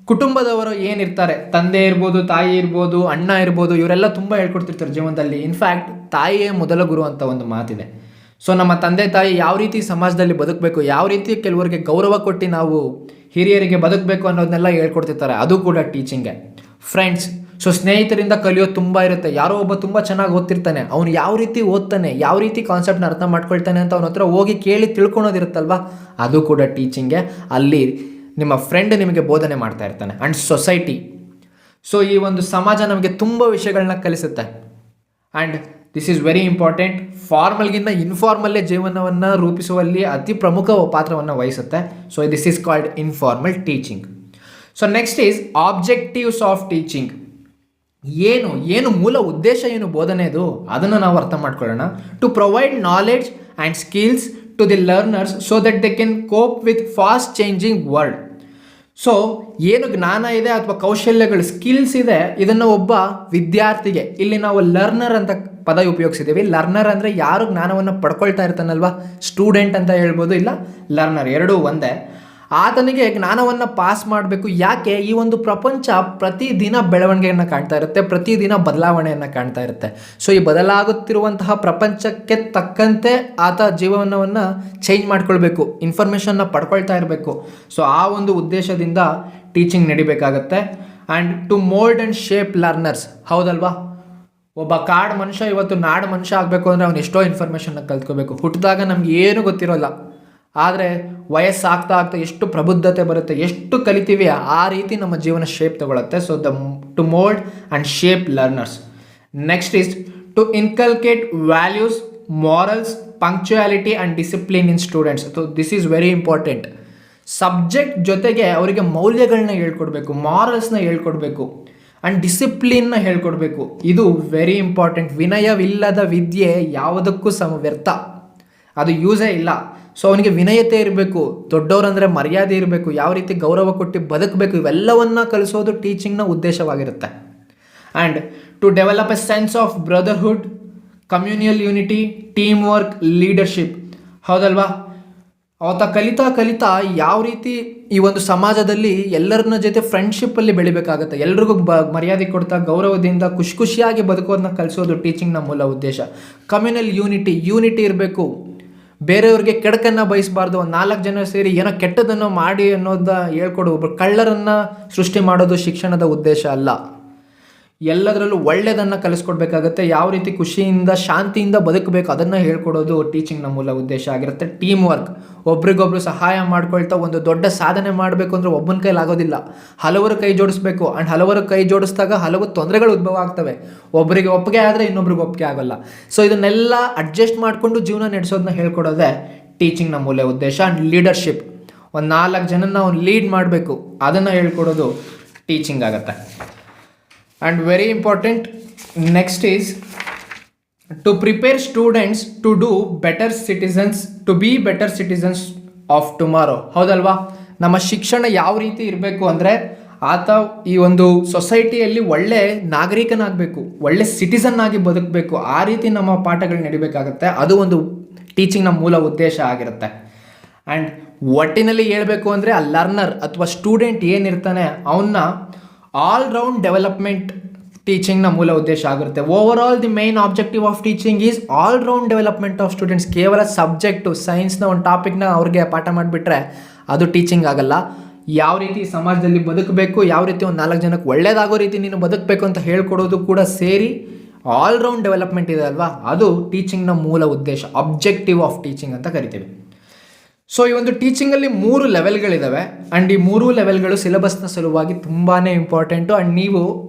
ಕುಟುಂಬದವರು ಏನಿರ್ತಾರೆ, ತಂದೆ ಇರ್ಬೋದು, ತಾಯಿ ಇರ್ಬೋದು, ಅಣ್ಣ ಇರ್ಬೋದು, ಇವರೆಲ್ಲ ತುಂಬ ಹೇಳ್ಕೊಡ್ತಿರ್ತಾರೆ ಜೀವನದಲ್ಲಿ. ಇನ್ಫ್ಯಾಕ್ಟ್ ತಾಯಿಯೇ ಮೊದಲ ಗುರು ಅಂತ ಒಂದು ಮಾತಿದೆ. ಸೊ ನಮ್ಮ ತಂದೆ ತಾಯಿ ಯಾವ ರೀತಿ ಸಮಾಜದಲ್ಲಿ ಬದುಕಬೇಕು, ಯಾವ ರೀತಿ ಕೆಲವರಿಗೆ ಗೌರವ ಕೊಟ್ಟು ನಾವು ಹಿರಿಯರಿಗೆ ಬದುಕಬೇಕು ಅನ್ನೋದನ್ನೆಲ್ಲ ಹೇಳ್ಕೊಡ್ತಿರ್ತಾರೆ. ಅದು ಕೂಡ ಟೀಚಿಂಗೇ. ಫ್ರೆಂಡ್ಸ್, ಸೊ ಸ್ನೇಹಿತರಿಂದ ಕಲಿಯೋದು ತುಂಬ ಇರುತ್ತೆ. ಯಾರೋ ಒಬ್ಬ ತುಂಬ ಚೆನ್ನಾಗಿ ಓದ್ತಿರ್ತಾನೆ, ಅವನು ಯಾವ ರೀತಿ ಓದ್ತಾನೆ, ಯಾವ ರೀತಿ ಕಾನ್ಸೆಪ್ಟ್ನ ಅರ್ಥ ಮಾಡ್ಕೊಳ್ತಾನೆ ಅಂತ ಅವನ ಹತ್ರ ಹೋಗಿ ಕೇಳಿ ತಿಳ್ಕೊಳೋದಿರುತ್ತಲ್ವ, ಅದು ಕೂಡ ಟೀಚಿಂಗೇ. ಅಲ್ಲಿ ನಿಮ್ಮ ಫ್ರೆಂಡ್ ನಿಮಗೆ ಬೋಧನೆ ಮಾಡ್ತಾ ಇರ್ತಾನೆ. ಆ್ಯಂಡ್ ಸೊಸೈಟಿ, ಸೊ ಈ ಒಂದು ಸಮಾಜ ನಮಗೆ ತುಂಬ ವಿಷಯಗಳನ್ನ ಕಲಿಸುತ್ತೆ. And this is very important. ಫಾರ್ಮಲ್ಗಿಂತ ಇನ್ಫಾರ್ಮಲ್ಲೇ ಜೀವನವನ್ನು ರೂಪಿಸುವಲ್ಲಿ ಅತಿ ಪ್ರಮುಖ ಪಾತ್ರವನ್ನು ವಹಿಸುತ್ತೆ. So this is called informal teaching. So next is objectives of teaching. ಏನು ಮೂಲ ಉದ್ದೇಶ, ಏನು ಬೋಧನೆದು, ಅದನ್ನು ನಾವು ಅರ್ಥ ಮಾಡ್ಕೊಳ್ಳೋಣ. To provide knowledge and skills to the learners so that they can cope with fast changing world. So ಏನು ಜ್ಞಾನ ಇದೆ ಅಥವಾ ಕೌಶಲ್ಯಗಳು, ಸ್ಕಿಲ್ಸ್ ಇದೆ, ಇದನ್ನು ಒಬ್ಬ ವಿದ್ಯಾರ್ಥಿಗೆ, ಇಲ್ಲಿ ನಾವು ಲರ್ನರ್ ಅಂತ ಪದ ಉಪಯೋಗಿಸಿದ್ದೀವಿ. ಲರ್ನರ್ ಅಂದರೆ ಯಾರು ಜ್ಞಾನವನ್ನು ಪಡ್ಕೊಳ್ತಾ ಇರ್ತಾನಲ್ವ, ಸ್ಟೂಡೆಂಟ್ ಅಂತ ಹೇಳ್ಬೋದು, ಇಲ್ಲ ಲರ್ನರ್, ಎರಡೂ ಒಂದೇ. ಆತನಿಗೆ ಜ್ಞಾನವನ್ನು ಪಾಸ್ ಮಾಡಬೇಕು. ಯಾಕೆ? ಈ ಒಂದು ಪ್ರಪಂಚ ಪ್ರತಿದಿನ ಬೆಳವಣಿಗೆಯನ್ನು ಕಾಣ್ತಾ ಇರುತ್ತೆ, ಪ್ರತಿದಿನ ಬದಲಾವಣೆಯನ್ನು ಕಾಣ್ತಾ ಇರುತ್ತೆ. ಸೊ ಈ ಬದಲಾಗುತ್ತಿರುವಂತಹ ಪ್ರಪಂಚಕ್ಕೆ ತಕ್ಕಂತೆ ಆತ ಜೀವನವನ್ನು ಚೇಂಜ್ ಮಾಡ್ಕೊಳ್ಬೇಕು, ಇನ್ಫಾರ್ಮೇಷನ್ನ ಪಡ್ಕೊಳ್ತಾ ಇರಬೇಕು. ಸೊ ಆ ಒಂದು ಉದ್ದೇಶದಿಂದ ಟೀಚಿಂಗ್ ನಡಿಬೇಕಾಗತ್ತೆ. And to mould and shape learners. ಹೌದಲ್ವಾ? ಒಬ್ಬ ಕಾಡು ಮನುಷ್ಯ ಇವತ್ತು ನಾಡು ಮನುಷ್ಯ ಆಗಬೇಕು ಅಂದರೆ ಅವನು ಎಷ್ಟೋ ಇನ್ಫಾರ್ಮೇಷನ್ನ ಕಲ್ತ್ಕೋಬೇಕು. ಹುಟ್ಟಿದಾಗ ನಮ್ಗೆ ಏನೂ ಗೊತ್ತಿರೋಲ್ಲ, ಆದರೆ ವಯಸ್ಸಾಗ್ತಾ ಆಗ್ತಾ ಎಷ್ಟು ಪ್ರಬುದ್ಧತೆ ಬರುತ್ತೆ, ಎಷ್ಟು ಕಲಿತೀವಿ, ಆ ರೀತಿ ನಮ್ಮ ಜೀವನ ಶೇಪ್ ತಗೊಳುತ್ತೆ. So to mould and shape learners. Next is to inculcate values, morals, punctuality and discipline in students. So this is very important. Subject ಜೊತೆಗೆ ಅವರಿಗೆ ಮೌಲ್ಯಗಳನ್ನ ಹೇಳ್ಕೊಡ್ಬೇಕು, ಮಾರಲ್ಸ್ನ ಹೇಳ್ಕೊಡ್ಬೇಕು, ಆ್ಯಂಡ್ ಡಿಸಿಪ್ಲಿನ್ನ ಹೇಳ್ಕೊಡ್ಬೇಕು. ಇದು ವೆರಿ ಇಂಪಾರ್ಟೆಂಟ್. ವಿನಯವಿಲ್ಲದ ವಿದ್ಯೆ ಯಾವುದಕ್ಕೂ ವ್ಯರ್ಥ, ಅದು ಯೂಸೇ ಇಲ್ಲ. ಸೊ ಅವನಿಗೆ ವಿನಯತೆ ಇರಬೇಕು, ದೊಡ್ಡವರಂದರೆ ಮರ್ಯಾದೆ ಇರಬೇಕು, ಯಾವ ರೀತಿ ಗೌರವ ಕೊಟ್ಟು ಬದುಕಬೇಕು, ಇವೆಲ್ಲವನ್ನು ಕಲಿಸೋದು ಟೀಚಿಂಗ್ನ ಉದ್ದೇಶವಾಗಿರುತ್ತೆ. And to develop a sense of brotherhood, communal unity, team work, leadership. ಹೌದಲ್ವಾ? ಅವತ್ತ ಕಲಿತಾ ಯಾವ ರೀತಿ ಈ ಒಂದು ಸಮಾಜದಲ್ಲಿ ಎಲ್ಲರನ್ನ ಜೊತೆ ಫ್ರೆಂಡ್ಶಿಪ್ಪಲ್ಲಿ ಬೆಳಿಬೇಕಾಗತ್ತೆ, ಎಲ್ರಿಗೂ ಮರ್ಯಾದೆ ಕೊಡ್ತಾ ಗೌರವದಿಂದ ಖುಷಿಯಾಗಿ ಬದುಕೋದನ್ನ ಕಲಿಸೋದು ಟೀಚಿಂಗ್ನ ಮೂಲ ಉದ್ದೇಶ. ಕಮ್ಯುನಲ್ ಯೂನಿಟಿ ಇರಬೇಕು, ಬೇರೆಯವ್ರಿಗೆ ಕೆಡಕನ್ನು ಬಯಸಬಾರ್ದು. ಒಂದು 4 ಜನ ಸೇರಿ ಏನೋ ಕೆಟ್ಟದನ್ನು ಮಾಡಿ ಅನ್ನೋದನ್ನ ಹೇಳ್ಕೊಡು. ಒಬ್ಬರು ಕಳ್ಳರನ್ನು ಸೃಷ್ಟಿ ಮಾಡೋದು ಶಿಕ್ಷಣದ ಉದ್ದೇಶ ಅಲ್ಲ. ಎಲ್ಲದರಲ್ಲೂ ಒಳ್ಳೆಯದನ್ನು ಕಲಿಸ್ಕೊಡ್ಬೇಕಾಗತ್ತೆ. ಯಾವ ರೀತಿ ಖುಷಿಯಿಂದ ಶಾಂತಿಯಿಂದ ಬದುಕಬೇಕು ಅದನ್ನು ಹೇಳ್ಕೊಡೋದು ಟೀಚಿಂಗ್ನ ಮೂಲ ಉದ್ದೇಶ ಆಗಿರುತ್ತೆ. ಟೀಮ್ ವರ್ಕ್, ಒಬ್ರಿಗೊಬ್ರು ಸಹಾಯ ಮಾಡ್ಕೊಳ್ತಾ ಒಂದು ದೊಡ್ಡ ಸಾಧನೆ ಮಾಡಬೇಕು ಅಂದರೆ ಒಬ್ಬನ ಕೈಲಾಗೋದಿಲ್ಲ, ಹಲವರು ಕೈ ಜೋಡಿಸ್ಬೇಕು. ಆ್ಯಂಡ್ ಹಲವರು ಕೈ ಜೋಡಿಸಿದಾಗ ಹಲವು ತೊಂದರೆಗಳು ಉದ್ಭವ ಆಗ್ತವೆ. ಒಬ್ಬರಿಗೆ ಒಪ್ಪಿಗೆ ಆದರೆ ಇನ್ನೊಬ್ರಿಗೆ ಒಪ್ಪಿಗೆ ಆಗೋಲ್ಲ. ಸೊ ಇದನ್ನೆಲ್ಲ ಅಡ್ಜಸ್ಟ್ ಮಾಡಿಕೊಂಡು ಜೀವನ ನಡೆಸೋದನ್ನ ಹೇಳ್ಕೊಡೋದೇ ಟೀಚಿಂಗ್ನ ಮೂಲ ಉದ್ದೇಶ. ಆ್ಯಂಡ್ ಲೀಡರ್ಶಿಪ್, ಒಂದು 4 ಜನನ ಅವ್ನು ಲೀಡ್ ಮಾಡಬೇಕು, ಅದನ್ನು ಹೇಳ್ಕೊಡೋದು ಟೀಚಿಂಗ್ ಆಗುತ್ತೆ. And very important, next is to prepare students to do better citizens, to be better citizens of tomorrow. ಹೌದಲ್ವಾ? ನಮ್ಮ ಶಿಕ್ಷಣ ಯಾವ ರೀತಿ ಇರಬೇಕು ಅಂದರೆ ಆತ ಈ ಒಂದು ಸೊಸೈಟಿಯಲ್ಲಿ ಒಳ್ಳೆ ನಾಗರಿಕನಾಗಬೇಕು, ಒಳ್ಳೆ ಸಿಟಿಸನ್ ಆಗಿ ಬದುಕಬೇಕು. ಆ ರೀತಿ ನಮ್ಮ ಪಾಠಗಳು ನಡಿಬೇಕಾಗತ್ತೆ. ಅದು ಒಂದು ಟೀಚಿಂಗ್ನ ಮೂಲ ಉದ್ದೇಶ ಆಗಿರುತ್ತೆ. ಆ್ಯಂಡ್ ಒಟ್ಟಿನಲ್ಲಿ ಹೇಳಬೇಕು ಅಂದರೆ ಆ ಲರ್ನರ್ ಅಥವಾ ಸ್ಟೂಡೆಂಟ್ ಏನಿರ್ತಾನೆ ಅವನ್ನ ಆಲ್ ರೌಂಡ್ ಡೆವಲಪ್ಮೆಂಟ್ ಟೀಚಿಂಗ್ನ ಮೂಲ ಉದ್ದೇಶ ಆಗಿರುತ್ತೆ. Over all the main objective of teaching is all round development of students. ಕೇವಲ ಸಬ್ಜೆಕ್ಟು ಸೈನ್ಸ್ನ ಒಂದು ಟಾಪಿಕ್ನ ಅವ್ರಿಗೆ ಪಾಠ ಮಾಡಿಬಿಟ್ರೆ ಅದು ಟೀಚಿಂಗ್ ಆಗಲ್ಲ. ಯಾವ ರೀತಿ ಸಮಾಜದಲ್ಲಿ ಬದುಕಬೇಕು, ಯಾವ ರೀತಿ ಒಂದು 4 ಜನಕ್ಕೆ ಒಳ್ಳೇದಾಗೋ ರೀತಿ ನೀನು ಬದುಕಬೇಕು ಅಂತ ಹೇಳ್ಕೊಡೋದು ಕೂಡ ಸೇರಿ ಆಲ್ ರೌಂಡ್ ಡೆವಲಪ್ಮೆಂಟ್ ಇದೆ ಅಲ್ವಾ, ಅದು ಟೀಚಿಂಗ್ನ ಮೂಲ ಉದ್ದೇಶ, ಅಬ್ಜೆಕ್ಟಿವ್ ಆಫ್ ಟೀಚಿಂಗ್ ಅಂತ ಕರಿತೀವಿ. ಸೊ ಈ ಒಂದು ಟೀಚಿಂಗಲ್ಲಿ 3 ಲೆವೆಲ್ಗಳಿದ್ದಾವೆ ಆ್ಯಂಡ್ ಈ 3 ಲೆವೆಲ್ಗಳು ಸಿಲೆಬಸ್ನ ಸಲುವಾಗಿ ತುಂಬಾ ಇಂಪಾರ್ಟೆಂಟು. ಆ್ಯಂಡ್ ನೀವು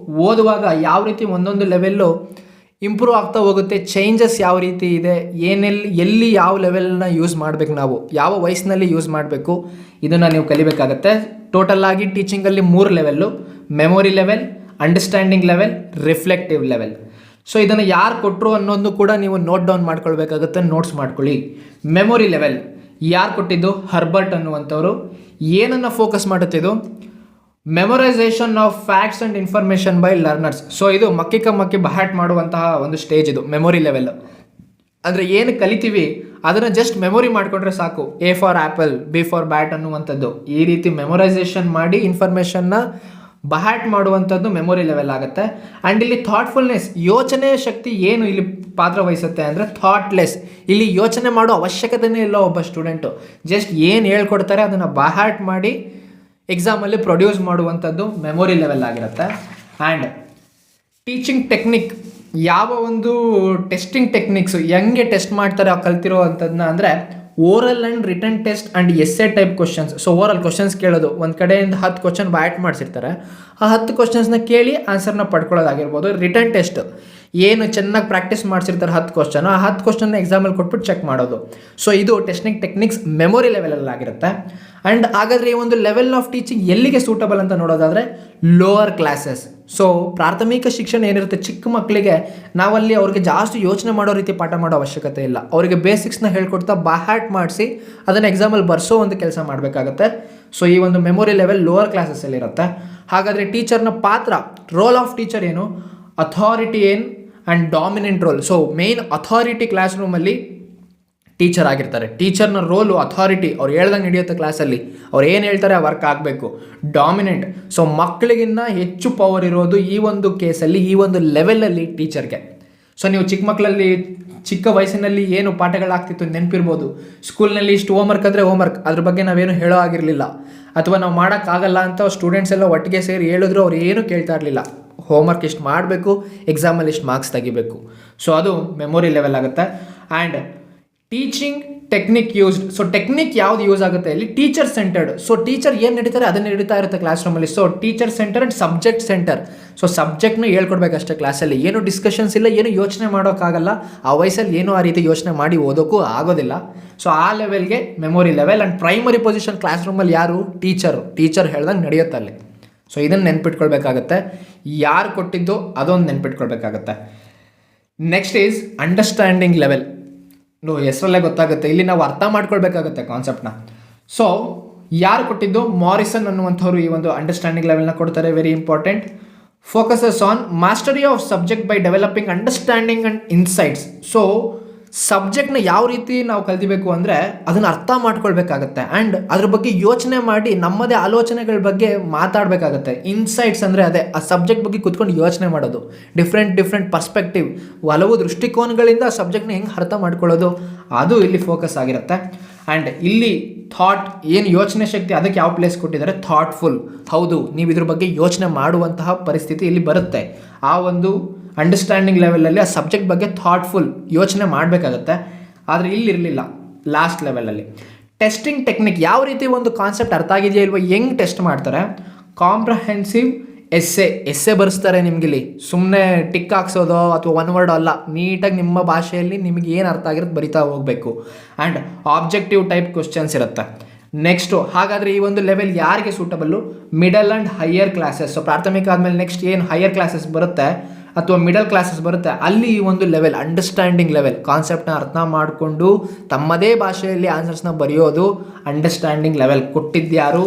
ಓದುವಾಗ ಯಾವ ರೀತಿ ಒಂದೊಂದು ಲೆವೆಲ್ಲು ಇಂಪ್ರೂವ್ ಆಗ್ತಾ ಹೋಗುತ್ತೆ, ಚೇಂಜಸ್ ಯಾವ ರೀತಿ ಇದೆ, ಎಲ್ಲಿ ಯಾವ ಲೆವೆಲ್ನ ಯೂಸ್ ಮಾಡಬೇಕು, ನಾವು ಯಾವ ವಯಸ್ಸಿನಲ್ಲಿ ಯೂಸ್ ಮಾಡಬೇಕು, ಇದನ್ನು ನೀವು ಕಲಿಬೇಕಾಗತ್ತೆ. ಟೋಟಲಾಗಿ ಟೀಚಿಂಗಲ್ಲಿ 3 level: memory level, understanding level, reflective level. So ಇದನ್ನು ಯಾರು ಕೊಟ್ಟರು ಅನ್ನೋದನ್ನು ಕೂಡ ನೀವು ನೋಟ್ ಡೌನ್ ಮಾಡ್ಕೊಳ್ಬೇಕಾಗುತ್ತೆ, ನೋಟ್ಸ್ ಮಾಡ್ಕೊಳ್ಳಿ. ಮೆಮೊರಿ ಲೆವೆಲ್ ಯಾರು ಕೊಟ್ಟಿದ್ದು? ಹರ್ಬರ್ಟ್ ಅನ್ನುವಂಥವ್ರು. ಏನನ್ನು ಫೋಕಸ್ ಮಾಡುತ್ತಿದ್ದು? Memorisation of facts and information by learners. So ಇದು ಮಕ್ಕಿ ಬಹಾಟ್ ಮಾಡುವಂತಹ ಒಂದು ಸ್ಟೇಜ್ ಇದು ಮೆಮೊರಿ ಲೆವೆಲ್. ಅಂದರೆ ಏನು ಕಲಿತೀವಿ ಅದನ್ನು ಜಸ್ಟ್ ಮೆಮೊರಿ ಮಾಡಿಕೊಂಡ್ರೆ ಸಾಕು. A for apple, B for bat ಅನ್ನುವಂಥದ್ದು, ಈ ರೀತಿ ಮೆಮೊರೈಸೇಷನ್ ಮಾಡಿ ಇನ್ಫಾರ್ಮೇಷನ್ನ ಬಹಾಟ್ ಮಾಡುವಂಥದ್ದು ಮೆಮೊರಿ ಲೆವೆಲ್ ಆಗುತ್ತೆ. ಆ್ಯಂಡ್ ಇಲ್ಲಿ ಥಾಟ್ಫುಲ್ನೆಸ್, ಯೋಚನೆ ಶಕ್ತಿ ಏನು ಇಲ್ಲಿ ಪಾತ್ರ ವಹಿಸುತ್ತೆ ಅಂದರೆ ಥಾಟ್ಲೆಸ್. ಇಲ್ಲಿ ಯೋಚನೆ ಮಾಡೋ ಅವಶ್ಯಕತೆಯೇ ಇಲ್ಲ ಒಬ್ಬ ಸ್ಟೂಡೆಂಟು, ಜಸ್ಟ್ ಏನು ಹೇಳ್ಕೊಡ್ತಾರೆ ಅದನ್ನು ಬಹಾಟ್ ಮಾಡಿ ಎಕ್ಸಾಮಲ್ಲಿ ಪ್ರೊಡ್ಯೂಸ್ ಮಾಡುವಂಥದ್ದು ಮೆಮೊರಿ ಲೆವೆಲ್ ಆಗಿರುತ್ತೆ. ಆ್ಯಂಡ್ ಟೀಚಿಂಗ್ ಟೆಕ್ನಿಕ್, ಯಾವ ಒಂದು ಟೆಸ್ಟಿಂಗ್ ಟೆಕ್ನಿಕ್ಸು ಹೆಂಗೆ ಟೆಸ್ಟ್ ಮಾಡ್ತಾರೆ ಕಲ್ತಿರೋ ಅಂಥದ್ದನ್ನ ಅಂದರೆ oral and return test and essay type questions. So oral questions ಕೇಳೋದು, ಒಂದು ಕಡೆಯಿಂದ 10 ಕ್ವಶನ್ ಬ್ಯಾಟ್ ಮಾಡಿಸಿರ್ತಾರೆ, ಆ 10 ಕ್ವಶನ್ಸ್ನ ಕೇಳಿ ಆನ್ಸರ್ನ ಪಡ್ಕೊಳ್ಳೋದಾಗಿರ್ಬೋದು. ರಿಟರ್ನ್ ಟೆಸ್ಟ್ ಏನು ಚೆನ್ನಾಗಿ ಪ್ರಾಕ್ಟೀಸ್ ಮಾಡಿಸಿರ್ತಾರೆ 10 ಕ್ವಶನ್, ಆ 10 ಕ್ವಶನ್ನ ಎಕ್ಸಾಮಲ್ಲಿ ಕೊಟ್ಬಿಟ್ಟು ಚೆಕ್ ಮಾಡೋದು. ಸೊ ಇದು ಟೆಸ್ಟಿಂಗ್ ಟೆಕ್ನಿಕ್ಸ್ ಮೆಮೊರಿ ಲೆವೆಲಲ್ಲಿ ಆಗಿರುತ್ತೆ. ಆ್ಯಂಡ್ ಹಾಗಾದರೆ ಈ ಒಂದು ಲೆವೆಲ್ ಆಫ್ ಟೀಚಿಂಗ್ ಎಲ್ಲಿಗೆ ಸೂಟಬಲ್ ಅಂತ ನೋಡೋದಾದರೆ ಲೋವರ್ ಕ್ಲಾಸಸ್. ಸೊ ಪ್ರಾಥಮಿಕ ಶಿಕ್ಷಣ ಏನಿರುತ್ತೆ ಚಿಕ್ಕ ಮಕ್ಕಳಿಗೆ, ನಾವಲ್ಲಿ ಅವ್ರಿಗೆ ಜಾಸ್ತಿ ಯೋಚನೆ ಮಾಡೋ ರೀತಿ ಪಾಠ ಮಾಡೋ ಅವಶ್ಯಕತೆ ಇಲ್ಲ. ಅವರಿಗೆ ಬೇಸಿಕ್ಸ್ನ ಹೇಳ್ಕೊಡ್ತಾ ಬಹಾಟ್ ಮಾಡಿಸಿ ಅದನ್ನು ಎಕ್ಸಾಮಲ್ಲಿ ಬರ್ಸೋ ಒಂದು ಕೆಲಸ ಮಾಡಬೇಕಾಗತ್ತೆ. ಸೊ ಈ ಒಂದು ಮೆಮೊರಿ ಲೆವೆಲ್ ಲೋವರ್ ಕ್ಲಾಸಸ್ಸಲ್ಲಿರುತ್ತೆ. ಹಾಗಾದರೆ ಟೀಚರ್ನ ಪಾತ್ರ, ರೋಲ್ ಆಫ್ ಟೀಚರ್ ಏನು, ಅಥಾರಿಟಿ ಏನು and dominant role. So main authority class ರೂಮಲ್ಲಿ ಟೀಚರ್ ಆಗಿರ್ತಾರೆ. ಟೀಚರ್ನ ರೋಲು ಅಥಾರಿಟಿ, ಅವ್ರು ಹೇಳ್ದಂಗೆ ನಡೆಯುತ್ತೆ ಕ್ಲಾಸಲ್ಲಿ, ಅವ್ರು ಏನು ಹೇಳ್ತಾರೆ ಆ ವರ್ಕ್ ಆಗಬೇಕು. ಡಾಮಿನೆಂಟ್, ಸೊ ಮಕ್ಕಳಿಗಿನ್ನ ಹೆಚ್ಚು ಪವರ್ ಇರೋದು ಈ ಒಂದು ಕೇಸಲ್ಲಿ, ಈ ಒಂದು ಲೆವೆಲಲ್ಲಿ ಟೀಚರ್ಗೆ. ಸೊ ನೀವು ಚಿಕ್ಕ ವಯಸ್ಸಿನಲ್ಲಿ ಏನು ಪಾಠಗಳಾಗ್ತಿತ್ತು ನೆನಪಿರ್ಬೋದು. ಸ್ಕೂಲ್ನಲ್ಲಿ ಇಷ್ಟು ಹೋಮ್ವರ್ಕ್ ಅಂದರೆ ಹೋಮ್ವರ್ಕ್, ಅದ್ರ ಬಗ್ಗೆ ನಾವೇನು ಹೇಳೋ ಆಗಿರಲಿಲ್ಲ, ಅಥವಾ ನಾವು ಮಾಡೋಕ್ಕಾಗಲ್ಲ ಅಂತ ಸ್ಟೂಡೆಂಟ್ಸ್ ಎಲ್ಲ ಒಟ್ಟಿಗೆ ಸೇರಿ ಹೇಳಿದ್ರು ಅವ್ರು ಏನೂ ಕೇಳ್ತಾ ಇರಲಿಲ್ಲ. ಹೋಮ್ವರ್ಕ್ ಇಷ್ಟು ಮಾಡಬೇಕು, ಎಕ್ಸಾಮಲ್ಲಿ ಇಷ್ಟು ಮಾರ್ಕ್ಸ್ ತೆಗಿಬೇಕು. ಸೊ ಅದು ಮೆಮೊರಿ ಲೆವೆಲ್ ಆಗುತ್ತೆ. And teaching technique used. So technique ಯಾವ್ದು ಯೂಸ್ ಆಗುತ್ತೆ ಇಲ್ಲಿ? Teacher centred. ಸೊ ಟೀಚರ್ ಏನು ನಡೀತಾರೆ ಅದನ್ನು ನಡೀತಾ ಇರುತ್ತೆ ಕ್ಲಾಸ್ ರೂಮಲ್ಲಿ. So teacher centre and subject centre. So ಸಬ್ಜೆಕ್ಟ್ನ ಹೇಳ್ಕೊಡ್ಬೇಕಷ್ಟೇ ಕ್ಲಾಸಲ್ಲಿ, ಏನು ಡಿಸ್ಕಷನ್ಸ್ ಇಲ್ಲ, ಏನು ಯೋಚನೆ ಮಾಡೋಕ್ಕಾಗಲ್ಲ. ಆ ವಯಸ್ಸಲ್ಲಿ ಏನೂ ಆ ರೀತಿ ಯೋಚನೆ ಮಾಡಿ ಓದೋಕ್ಕೂ ಆಗೋದಿಲ್ಲ. ಸೊ ಆ ಲೆವೆಲ್ಗೆ memory level. And primary position class ರೂಮಲ್ಲಿ ಯಾರು? ಟೀಚರ್ ಹೇಳ್ದಂಗೆ ನಡೆಯುತ್ತೆ ಅಲ್ಲಿ. ಸೊ ಇದನ್ನು ನೆನ್ಪಿಟ್ಕೊಳ್ಬೇಕಾಗತ್ತೆ. ಯಾರು ಕೊಟ್ಟಿದ್ದು ಅದೊಂದು ನೆನ್ಪಿಟ್ಕೊಳ್ಬೇಕಾಗತ್ತೆ. Next is understanding level. ಹೆಸರಲ್ಲೇ ಗೊತ್ತಾಗುತ್ತೆ, ಇಲ್ಲಿ ನಾವು ಅರ್ಥ ಮಾಡ್ಕೊಳ್ಬೇಕಾಗುತ್ತೆ ಕಾನ್ಸೆಪ್ಟ್ನ. ಸೊ ಯಾರು ಕೊಟ್ಟಿದ್ದು? ಮಾರಿಸನ್ ಅನ್ನುವಂಥವ್ರು ಈ ಒಂದು ಅಂಡರ್ಸ್ಟ್ಯಾಂಡಿಂಗ್ ಲೆವೆಲ್ನ ಕೊಡ್ತಾರೆ. Very important. Focuses on mastery of subject by developing understanding and insights. So ಸಬ್ಜೆಕ್ಟ್ನ ಯಾವ ರೀತಿ ನಾವು ಕಲಿಬೇಕು ಅಂದರೆ ಅದನ್ನು ಅರ್ಥ ಮಾಡ್ಕೊಳ್ಬೇಕಾಗತ್ತೆ. ಆ್ಯಂಡ್ ಅದ್ರ ಬಗ್ಗೆ ಯೋಚನೆ ಮಾಡಿ ನಮ್ಮದೇ ಆಲೋಚನೆಗಳ ಬಗ್ಗೆ ಮಾತಾಡಬೇಕಾಗತ್ತೆ. ಇನ್ಸೈಟ್ಸ್ ಅಂದರೆ ಅದೇ ಆ ಸಬ್ಜೆಕ್ಟ್ ಬಗ್ಗೆ ಕೂತ್ಕೊಂಡು ಯೋಚನೆ ಮಾಡೋದು, ಡಿಫ್ರೆಂಟ್ ಪರ್ಸ್ಪೆಕ್ಟಿವ್, ಹಲವು ದೃಷ್ಟಿಕೋನಗಳಿಂದ ಆ ಸಬ್ಜೆಕ್ಟ್ನ ಹೆಂಗೆ ಅರ್ಥ ಮಾಡ್ಕೊಳ್ಳೋದು, ಅದು ಇಲ್ಲಿ ಫೋಕಸ್ ಆಗಿರುತ್ತೆ. ಆ್ಯಂಡ್ ಇಲ್ಲಿ ಥಾಟ್, ಏನು ಯೋಚನೆ ಶಕ್ತಿ, ಅದಕ್ಕೆ ಯಾವ ಪ್ಲೇಸ್ ಕೊಟ್ಟಿದ್ದಾರೆ? ಥಾಟ್ಫುಲ್. ಹೌದು, ನೀವು ಇದ್ರ ಬಗ್ಗೆ ಯೋಚನೆ ಮಾಡುವಂತಹ ಪರಿಸ್ಥಿತಿ ಇಲ್ಲಿ ಬರುತ್ತೆ. ಆ ಒಂದು ಅಂಡರ್ಸ್ಟ್ಯಾಂಡಿಂಗ್ ಲೆವೆಲಲ್ಲಿ ಆ ಸಬ್ಜೆಕ್ಟ್ ಬಗ್ಗೆ ಥಾಟ್ಫುಲ್ ಯೋಚನೆ ಮಾಡಬೇಕಾಗತ್ತೆ. ಆದರೆ ಇಲ್ಲಿರಲಿಲ್ಲ ಲಾಸ್ಟ್ ಲೆವೆಲಲ್ಲಿ. ಟೆಸ್ಟಿಂಗ್ ಟೆಕ್ನಿಕ್, ಯಾವ ರೀತಿ ಒಂದು ಕಾನ್ಸೆಪ್ಟ್ ಅರ್ಥ ಆಗಿದೆಯಾ ಇಲ್ವೋ ಹೆಂಗೆ ಟೆಸ್ಟ್ ಮಾಡ್ತಾರೆ? ಕಾಂಪ್ರಹೆನ್ಸಿವ್ ಎಸ್ಸೆ ಬರೆಸ್ತಾರೆ ನಿಮಗಿಲ್ಲಿ. ಸುಮ್ಮನೆ ಟಿಕ್ ಹಾಕ್ಸೋದೋ ಅಥವಾ ಒನ್ ವರ್ಡ್ ಅಲ್ಲ, ನೀಟಾಗಿ ನಿಮ್ಮ ಭಾಷೆಯಲ್ಲಿ ನಿಮಗೆ ಏನು ಅರ್ಥ ಆಗಿರುತ್ತೆ ಬರಿತಾ ಹೋಗಬೇಕು. ಆ್ಯಂಡ್ ಆಬ್ಜೆಕ್ಟಿವ್ ಟೈಪ್ ಕ್ವಶನ್ಸ್ ಇರುತ್ತೆ. ನೆಕ್ಸ್ಟು, ಹಾಗಾದರೆ ಈ ಒಂದು ಲೆವೆಲ್ ಯಾರಿಗೆ suitable? Middle and higher classes. So ಪ್ರಾಥಮಿಕ ಆದಮೇಲೆ ನೆಕ್ಸ್ಟ್ ಏನು ಹೈಯರ್ ಕ್ಲಾಸಸ್ ಬರುತ್ತೆ ಅಥವಾ ಮಿಡಲ್ ಕ್ಲಾಸಸ್ ಬರುತ್ತೆ, ಅಲ್ಲಿ ಈ ಒಂದು ಲೆವೆಲ್ ಅಂಡರ್ಸ್ಟ್ಯಾಂಡಿಂಗ್ ಲೆವೆಲ್, ಕಾನ್ಸೆಪ್ಟ್ನ ಅರ್ಥ ಮಾಡಿಕೊಂಡು ತಮ್ಮದೇ ಭಾಷೆಯಲ್ಲಿ ಆನ್ಸರ್ಸ್ನ ಬರೆಯೋದು ಅಂಡರ್ಸ್ಟ್ಯಾಂಡಿಂಗ್ ಲೆವೆಲ್. ಕೊಟ್ಟಿದ್ಯಾರು?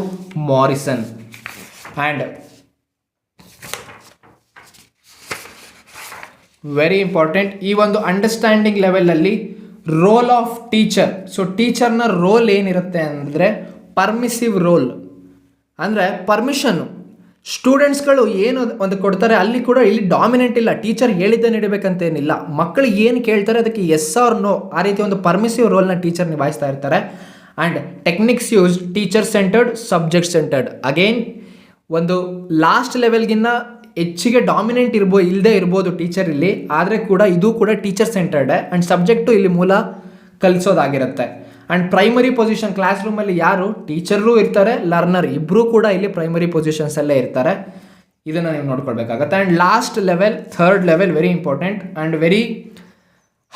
ಮಾರಿಸನ್. ಆ್ಯಂಡ್ ವೆರಿ ಇಂಪಾರ್ಟೆಂಟ್, ಈ ಒಂದು ಅಂಡರ್ಸ್ಟ್ಯಾಂಡಿಂಗ್ ಲೆವೆಲಲ್ಲಿ ರೋಲ್ ಆಫ್ ಟೀಚರ್. ಸೊ ಟೀಚರ್ನ ರೋಲ್ ಏನಿರುತ್ತೆ ಅಂದರೆ ಪರ್ಮಿಸಿವ್ ರೋಲ್, ಅಂದರೆ ಪರ್ಮಿಷನ್ನು. ಸ್ಟೂಡೆಂಟ್ಸ್ಗಳು ಏನು ಒಂದು ಕೊಡ್ತಾರೆ ಅಲ್ಲಿ ಕೂಡ ಇಲ್ಲಿ ಡಾಮಿನೆಂಟ್ ಇಲ್ಲ, ಟೀಚರ್ ಹೇಳಿದ್ದೇ ನೀಡಬೇಕಂತೇನಿಲ್ಲ. ಮಕ್ಕಳು ಏನು ಕೇಳ್ತಾರೆ ಅದಕ್ಕೆ ಎಸ್ ಆರ್ ನೋ ಆ ರೀತಿ ಒಂದು ಪರ್ಮಿಸಿವ್ ರೋಲ್ನ ಟೀಚರ್ ನಿಭಾಯಿಸ್ತಾ ಇರ್ತಾರೆ. And techniques used teacher centred, subject centred. Again ಒಂದು ಲಾಸ್ಟ್ ಲೆವೆಲ್ಗಿನ್ನ ಹೆಚ್ಚಿಗೆ ಡಾಮಿನೆಂಟ್ ಇಲ್ಲದೆ ಇರ್ಬೋದು ಟೀಚರ್ ಇಲ್ಲಿ, ಆದರೆ ಕೂಡ ಇದು ಕೂಡ ಟೀಚರ್ ಸೆಂಟರ್ಡೆ ಆ್ಯಂಡ್ ಸಬ್ಜೆಕ್ಟು ಇಲ್ಲಿ ಮೂಲ ಕಲಿಸೋದಾಗಿರುತ್ತೆ. ಆ್ಯಂಡ್ ಪ್ರೈಮರಿ ಪೊಸಿಷನ್ ಕ್ಲಾಸ್ ರೂಮಲ್ಲಿ ಯಾರು ಟೀಚರು ಇರ್ತಾರೆ, ಲರ್ನರ್ ಇಬ್ಬರೂ ಕೂಡ ಇಲ್ಲಿ ಪ್ರೈಮರಿ ಪೊಸಿಷನ್ಸಲ್ಲೇ ಇರ್ತಾರೆ. ಇದನ್ನು ನೀವು ನೋಡ್ಕೊಳ್ಬೇಕಾಗತ್ತೆ. And last level, third level very important and very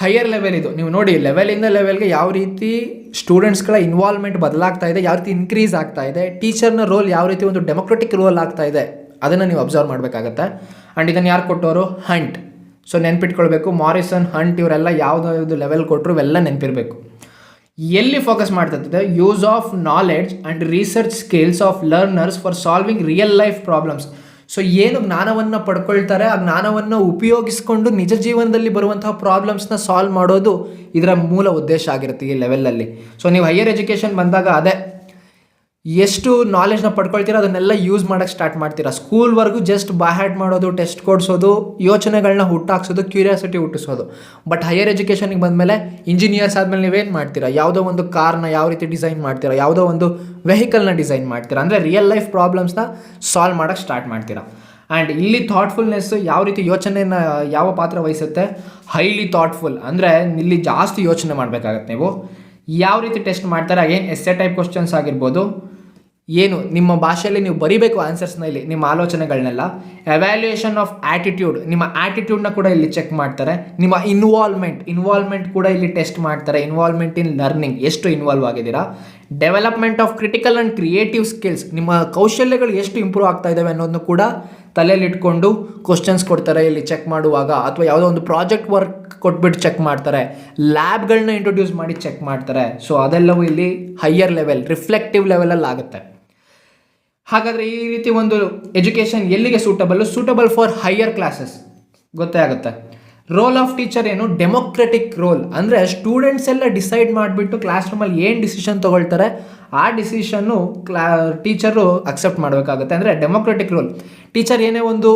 higher level. ಇದು ನೀವು ನೋಡಿ ಲೆವೆಲಿಂದ ಲೆವೆಲ್ಗೆ ಯಾವ ರೀತಿ ಸ್ಟೂಡೆಂಟ್ಸ್ಗಳ ಇನ್ವಾಲ್ವ್ಮೆಂಟ್ ಬದಲಾಗ್ತಾ ಇದೆ, ಯಾವ ರೀತಿ ಇನ್ಕ್ರೀಸ್ ಆಗ್ತಾ ಇದೆ, ಟೀಚರ್ನ ರೋಲ್ ಯಾವ ರೀತಿ ಒಂದು ಡೆಮೊಕ್ರೆಟಿಕ್ ರೋಲ್ ಆಗ್ತಾ ಇದೆ, ಅದನ್ನು ನೀವು ಅಬ್ಸರ್ವ್ ಮಾಡಬೇಕಾಗತ್ತೆ. ಆ್ಯಂಡ್ ಇದನ್ನು ಯಾರು ಕೊಟ್ಟವರು? ಹಂಟ್. ಸೊ ನೆನ್ಪಿಟ್ಕೊಳ್ಬೇಕು, ಮಾರಿಸನ್, ಹಂಟ್ ಇವರೆಲ್ಲ ಯಾವುದಾವುದು ಲೆವೆಲ್ ಕೊಟ್ಟರು ಇವೆಲ್ಲ ನೆನಪಿರಬೇಕು. ಎಲ್ಲಿ ಫೋಕಸ್ ಮಾಡ್ತಿದ್ದೆ? Use of knowledge and research skills of learners for solving real life problems. So ಏನು ಜ್ಞಾನವನ್ನು ಪಡ್ಕೊಳ್ತಾರೆ ಆ ಜ್ಞಾನವನ್ನು ಉಪಯೋಗಿಸ್ಕೊಂಡು ನಿಜ ಜೀವನದಲ್ಲಿ ಬರುವಂತಹ ಪ್ರಾಬ್ಲಮ್ಸ್ನ ಸಾಲ್ವ್ ಮಾಡೋದು ಇದರ ಮೂಲ ಉದ್ದೇಶ ಆಗಿರುತ್ತೆ ಈ ಲೆವೆಲಲ್ಲಿ. ಸೊ ನೀವು ಹೈಯರ್ ಎಜುಕೇಷನ್ ಬಂದಾಗ ಅದೇ ಎಷ್ಟು ನಾಲೆಜ್ನ ಪಡ್ಕೊಳ್ತೀರಾ ಅದನ್ನೆಲ್ಲ ಯೂಸ್ ಮಾಡೋಕ್ಕೆ ಸ್ಟಾರ್ಟ್ ಮಾಡ್ತೀರಾ. ಸ್ಕೂಲ್ವರೆಗೂ ಜಸ್ಟ್ ಬಾಹ್ಯಾಟ್ ಮಾಡೋದು, ಟೆಸ್ಟ್ ಕೊಡಿಸೋದು, ಯೋಚನೆಗಳನ್ನ ಹುಟ್ಟಾಕ್ಸೋದು, ಕ್ಯೂರಿಯಾಸಿಟಿ ಹುಟ್ಟಿಸೋದು. ಬಟ್ ಹೈಯರ್ ಎಜುಕೇಷನಿಗೆ ಬಂದಮೇಲೆ ಇಂಜಿನಿಯರ್ಸ್ ಆದಮೇಲೆ ನೀವೇನು ಮಾಡ್ತೀರಾ? ಯಾವುದೋ ಒಂದು ಕಾರ್ನ ಯಾವ ರೀತಿ ಡಿಸೈನ್ ಮಾಡ್ತೀರಾ, ಯಾವುದೋ ಒಂದು ವೆಹಿಕಲ್ನ ಡಿಸೈನ್ ಮಾಡ್ತೀರಾ, ಅಂದರೆ ರಿಯಲ್ ಲೈಫ್ ಪ್ರಾಬ್ಲಮ್ಸ್ನ ಸಾಲ್ವ್ ಮಾಡೋಕ್ಕೆ ಸ್ಟಾರ್ಟ್ ಮಾಡ್ತೀರಾ. ಆ್ಯಂಡ್ ಇಲ್ಲಿ ಥಾಟ್ಫುಲ್ನೆಸ್ ಯಾವ ರೀತಿ ಯೋಚನೆಯನ್ನು ಯಾವ ಪಾತ್ರ ವಹಿಸುತ್ತೆ? ಹೈಲಿ ಥಾಟ್ಫುಲ್, ಅಂದರೆ ಇಲ್ಲಿ ಜಾಸ್ತಿ ಯೋಚನೆ ಮಾಡಬೇಕಾಗತ್ತೆ. ನೀವು ಯಾವ ರೀತಿ ಟೆಸ್ಟ್ ಮಾಡ್ತಾರೆ? ಅಗೇನ್ ಎಸ್ಸೆ ಟೈಪ್ ಕ್ವಶನ್ಸ್ ಆಗಿರ್ಬೋದು, ಏನು ನಿಮ್ಮ ಭಾಷೆಯಲ್ಲಿ ನೀವು ಬರೀಬೇಕು ಆನ್ಸರ್ಸ್ನ, ಇಲ್ಲಿ ನಿಮ್ಮ ಆಲೋಚನೆಗಳನ್ನೆಲ್ಲ. ಎವ್ಯಾಲ್ಯೂಯೇಷನ್ ಆಫ್ ಆ್ಯಟಿಟ್ಯೂಡ್, ನಿಮ್ಮ ಆ್ಯಟಿಟ್ಯೂಡ್ನ ಕೂಡ ಇಲ್ಲಿ ಚೆಕ್ ಮಾಡ್ತಾರೆ. ನಿಮ್ಮ ಇನ್ವಾಲ್ವ್ಮೆಂಟ್ ಕೂಡ ಇಲ್ಲಿ ಟೆಸ್ಟ್ ಮಾಡ್ತಾರೆ. ಇನ್ವಾಲ್ವ್ಮೆಂಟ್ ಇನ್ ಲರ್ನಿಂಗ್, ಎಷ್ಟು ಇನ್ವಾಲ್ವ್ ಆಗಿದ್ದೀರಾ. Development of critical and creative skills, ನಿಮ್ಮ ಕೌಶಲ್ಯಗಳು ಎಷ್ಟು ಇಂಪ್ರೂವ್ ಆಗ್ತಾ ಇದ್ದಾವೆ ಅನ್ನೋದನ್ನು ಕೂಡ ತಲೆಯಲ್ಲಿ ಇಟ್ಕೊಂಡು ಕ್ವಶನ್ಸ್ ಕೊಡ್ತಾರೆ ಇಲ್ಲಿ ಚೆಕ್ ಮಾಡುವಾಗ. ಅಥವಾ ಯಾವುದೋ ಒಂದು ಪ್ರಾಜೆಕ್ಟ್ ವರ್ಕ್ ಕೊಟ್ಬಿಟ್ಟು ಚೆಕ್ ಮಾಡ್ತಾರೆ, ಲ್ಯಾಬ್ಗಳನ್ನ ಇಂಟ್ರೊಡ್ಯೂಸ್ ಮಾಡಿ ಚೆಕ್ ಮಾಡ್ತಾರೆ. ಸೊ ಅದೆಲ್ಲವೂ ಇಲ್ಲಿ ಹೈಯರ್ ಲೆವೆಲ್, ರಿಫ್ಲೆಕ್ಟಿವ್ ಲೆವೆಲಲ್ಲಿ ಆಗುತ್ತೆ. ಹಾಗಾದರೆ ಈ ರೀತಿ ಒಂದು ಎಜುಕೇಷನ್ ಎಲ್ಲಿಗೆ ಸೂಟಬಲ್ ಫಾರ್ ಹೈಯರ್ ಕ್ಲಾಸಸ್ ಗೊತ್ತೇ ಆಗುತ್ತೆ. ರೋಲ್ ಆಫ್ ಟೀಚರ್ ಏನು? ಡೆಮೊಕ್ರೆಟಿಕ್ ರೋಲ್, ಅಂದರೆ ಸ್ಟೂಡೆಂಟ್ಸ್ ಎಲ್ಲ ಡಿಸೈಡ್ ಮಾಡಿಬಿಟ್ಟು ಕ್ಲಾಸ್ ರೂಮಲ್ಲಿ ಏನು ಡಿಸಿಷನ್ ತೊಗೊಳ್ತಾರೆ ಆ ಡಿಸಿಷನ್ನು ಟೀಚರು ಅಕ್ಸೆಪ್ಟ್ ಮಾಡಬೇಕಾಗುತ್ತೆ. ಅಂದರೆ ಡೆಮೊಕ್ರೆಟಿಕ್ ರೋಲ್. ಟೀಚರ್ ಏನೇ ಒಂದು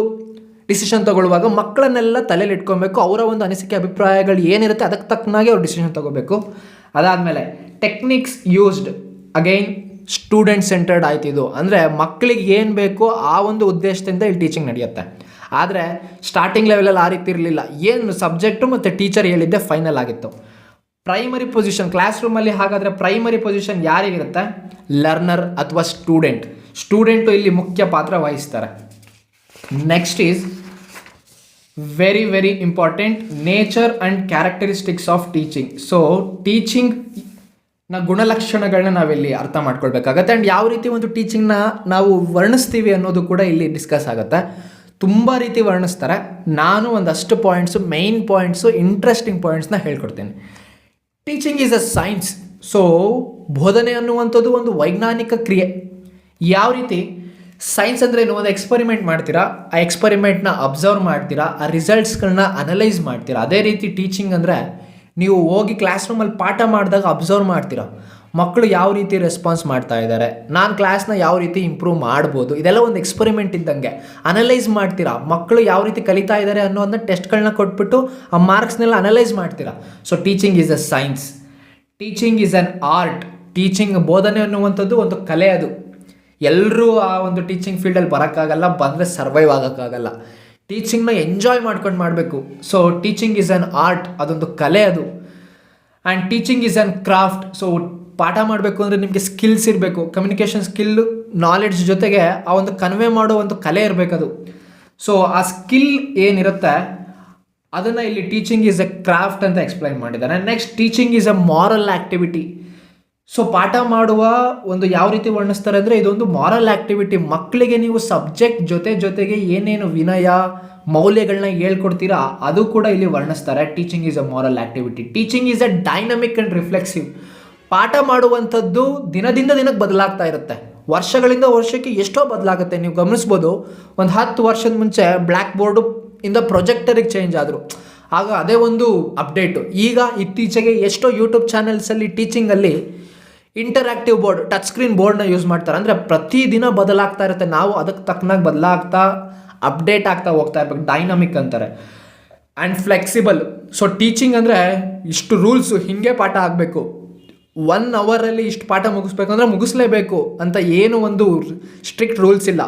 ಡಿಸಿಷನ್ ತೊಗೊಳ್ಳುವಾಗ ಮಕ್ಕಳನ್ನೆಲ್ಲ ತಲೆಯಲ್ಲಿ ಇಟ್ಕೊಬೇಕು, ಅವರ ಒಂದು ಅನಿಸಿಕೆ ಅಭಿಪ್ರಾಯಗಳು ಏನಿರುತ್ತೆ ಅದಕ್ಕೆ ತಕ್ಕನಾಗಿ ಅವ್ರು ಡಿಸಿಷನ್ ತೊಗೋಬೇಕು. ಅದಾದಮೇಲೆ techniques used, again student centred ಆಯ್ತು ಇದು. ಅಂದರೆ ಮಕ್ಕಳಿಗೆ ಏನು ಬೇಕೋ ಆ ಒಂದು ಉದ್ದೇಶದಿಂದ ಇಲ್ಲಿ ಟೀಚಿಂಗ್ ನಡೆಯುತ್ತೆ. ಆದರೆ ಸ್ಟಾರ್ಟಿಂಗ್ ಲೆವೆಲಲ್ಲಿ ಆ ರೀತಿ ಇರಲಿಲ್ಲ. ಏನು ಸಬ್ಜೆಕ್ಟು ಮತ್ತು ಟೀಚರ್ ಹೇಳಿದ್ದೆ ಫೈನಲ್ ಆಗಿತ್ತು. ಪ್ರೈಮರಿ ಪೊಸಿಷನ್ ಕ್ಲಾಸ್ ರೂಮಲ್ಲಿ, ಹಾಗಾದರೆ ಪ್ರೈಮರಿ ಪೊಸಿಷನ್ ಯಾರಿಗಿರುತ್ತೆ? ಲರ್ನರ್ ಅಥವಾ ಸ್ಟೂಡೆಂಟು ಇಲ್ಲಿ ಮುಖ್ಯ ಪಾತ್ರ ವಹಿಸ್ತಾರೆ. Next is very very important, nature and characteristics of teaching. So ಟೀಚಿಂಗ್ನ ಗುಣಲಕ್ಷಣಗಳನ್ನ ನಾವಿಲ್ಲಿ ಅರ್ಥ ಮಾಡ್ಕೊಳ್ಬೇಕಾಗತ್ತೆ. ಆ್ಯಂಡ್ ಯಾವ ರೀತಿ ಒಂದು ಟೀಚಿಂಗ್ನ ನಾವು ವರ್ಣಿಸ್ತೀವಿ ಅನ್ನೋದು ಕೂಡ ಇಲ್ಲಿ ಡಿಸ್ಕಸ್ ಆಗುತ್ತೆ. ತುಂಬ ರೀತಿ ವರ್ಣಿಸ್ತಾರೆ. ನಾನು ಒಂದಷ್ಟು ಪಾಯಿಂಟ್ಸು, ಮೇಯ್ನ್ ಪಾಯಿಂಟ್ಸು, ಇಂಟ್ರೆಸ್ಟಿಂಗ್ ಪಾಯಿಂಟ್ಸ್ನ ಹೇಳ್ಕೊಡ್ತೇನೆ. Teaching is a science. So ಬೋಧನೆ ಅನ್ನುವಂಥದ್ದು ಒಂದು ವೈಜ್ಞಾನಿಕ ಕ್ರಿಯೆ. ಯಾವ ರೀತಿ? ಸೈನ್ಸ್ ಅಂದರೆ ನೀವು ಒಂದು ಎಕ್ಸ್ಪರಿಮೆಂಟ್ ಮಾಡ್ತೀರಾ, ಆ ಎಕ್ಸ್ಪರಿಮೆಂಟ್ನ ಅಬ್ಸರ್ವ್ ಮಾಡ್ತೀರಾ, ಆ ರಿಸಲ್ಟ್ಸ್ಗಳನ್ನ ಅನಲೈಸ್ ಮಾಡ್ತೀರಾ. ಅದೇ ರೀತಿ ಟೀಚಿಂಗ್ ಅಂದರೆ ನೀವು ಹೋಗಿ ಕ್ಲಾಸ್ ರೂಮಲ್ಲಿ ಪಾಠ ಮಾಡಿದಾಗ ಅಬ್ಸರ್ವ್ ಮಾಡ್ತೀರಾ, ಮಕ್ಕಳು ಯಾವ ರೀತಿ ರೆಸ್ಪಾನ್ಸ್ ಮಾಡ್ತಾ ಇದ್ದಾರೆ, ನಾನು ಕ್ಲಾಸ್ನ ಯಾವ ರೀತಿ ಇಂಪ್ರೂವ್ ಮಾಡ್ಬೋದು, ಇದೆಲ್ಲ ಒಂದು ಎಕ್ಸ್ಪರಿಮೆಂಟ್ ಇದ್ದಂಗೆ. ಅನಲೈಸ್ ಮಾಡ್ತೀರಾ, ಮಕ್ಕಳು ಯಾವ ರೀತಿ ಕಲಿತಾ ಇದ್ದಾರೆ ಅನ್ನೋದನ್ನ ಟೆಸ್ಟ್ಗಳನ್ನ ಕೊಟ್ಬಿಟ್ಟು ಆ ಮಾರ್ಕ್ಸ್ನೆಲ್ಲ ಅನಲೈಸ್ ಮಾಡ್ತೀರಾ. So teaching is a science. Teaching is an art. Teaching, ಬೋಧನೆ ಅನ್ನುವಂಥದ್ದು ಒಂದು ಕಲೆ. ಅದು ಎಲ್ಲರೂ ಆ ಒಂದು ಟೀಚಿಂಗ್ ಫೀಲ್ಡಲ್ಲಿ ಬರೋಕ್ಕಾಗಲ್ಲ, ಬಂದರೆ ಸರ್ವೈವ್ ಆಗೋಕ್ಕಾಗಲ್ಲ. ಟೀಚಿಂಗ್ನ ಎಂಜಾಯ್ ಮಾಡ್ಕೊಂಡು ಮಾಡಬೇಕು. So teaching is an art, ಅದೊಂದು ಕಲೆ ಅದು. And teaching is an craft. So ಪಾಠ ಮಾಡಬೇಕು ಅಂದರೆ ನಿಮಗೆ ಸ್ಕಿಲ್ಸ್ ಇರಬೇಕು, ಕಮ್ಯುನಿಕೇಷನ್ ಸ್ಕಿಲ್ಲು, ನಾಲೆಡ್ಜ್ ಜೊತೆಗೆ ಆ ಒಂದು ಕನ್ವೆ ಮಾಡೋ ಒಂದು ಕಲೆ ಇರಬೇಕದು. ಸೊ ಆ ಸ್ಕಿಲ್ ಏನಿರುತ್ತೆ ಅದನ್ನು ಇಲ್ಲಿ ಟೀಚಿಂಗ್ ಈಸ್ ಎ ಕ್ರಾಫ್ಟ್ ಅಂತ ಎಕ್ಸ್ಪ್ಲೈನ್ ಮಾಡಿದ್ದಾರೆ. Next, teaching is a moral activity. So ಪಾಠ ಮಾಡುವ ಒಂದು ಯಾವ ರೀತಿ ವರ್ಣಿಸ್ತಾರೆ ಅಂದರೆ ಇದೊಂದು ಮಾರಲ್ ಆ್ಯಕ್ಟಿವಿಟಿ. ಮಕ್ಕಳಿಗೆ ನೀವು ಸಬ್ಜೆಕ್ಟ್ ಜೊತೆಗೆ ಏನೇನು ವಿನಯ, ಮೌಲ್ಯಗಳನ್ನ ಹೇಳ್ಕೊಡ್ತೀರಾ ಅದು ಕೂಡ ಇಲ್ಲಿ ವರ್ಣಿಸ್ತಾರೆ. Teaching is a moral activity. Teaching is a dynamic and reflexive. ಪಾಠ ಮಾಡುವಂಥದ್ದು ದಿನದಿಂದ ದಿನಕ್ಕೆ ಬದಲಾಗ್ತಾ ಇರುತ್ತೆ, ವರ್ಷಗಳಿಂದ ವರ್ಷಕ್ಕೆ ಎಷ್ಟೋ ಬದಲಾಗುತ್ತೆ. ನೀವು ಗಮನಿಸ್ಬೋದು, ಒಂದು 10 ವರ್ಷದ ಮುಂಚೆ ಬ್ಲ್ಯಾಕ್ ಬೋರ್ಡು ಇಂದ ಪ್ರೊಜೆಕ್ಟರಿಗೆ ಚೇಂಜ್ ಆದರು, ಆಗ ಅದೇ ಒಂದು ಅಪ್ಡೇಟು. ಈಗ ಇತ್ತೀಚೆಗೆ ಎಷ್ಟೋ ಯೂಟ್ಯೂಬ್ ಚಾನೆಲ್ಸಲ್ಲಿ ಟೀಚಿಂಗಲ್ಲಿ ಇಂಟರಾಕ್ಟಿವ್ ಬೋರ್ಡ್, ಟಚ್ ಸ್ಕ್ರೀನ್ ಬೋರ್ಡ್ನ ಯೂಸ್ ಮಾಡ್ತಾರೆ. ಅಂದರೆ ಪ್ರತಿದಿನ ಬದಲಾಗ್ತಾ ಇರುತ್ತೆ, ನಾವು ಅದಕ್ಕೆ ತಕ್ಕನಾಗಿ ಬದಲಾಗ್ತಾ ಅಪ್ಡೇಟ್ ಆಗ್ತಾ ಹೋಗ್ತಾ ಇರ್ಬೇಕು, ಡೈನಮಿಕ್ ಅಂತಾರೆ. And flexible. ಸೊ ಟೀಚಿಂಗ್ ಅಂದರೆ ಇಷ್ಟು ರೂಲ್ಸು, ಹೀಗೆ ಪಾಠ ಆಗಬೇಕು, 1 ಅವರಲ್ಲಿ ಇಷ್ಟು ಪಾಠ ಮುಗಿಸ್ಬೇಕು ಅಂದರೆ ಮುಗಿಸ್ಲೇಬೇಕು ಅಂತ ಏನು ಒಂದು ಸ್ಟ್ರಿಕ್ಟ್ ರೂಲ್ಸ್ ಇಲ್ಲ.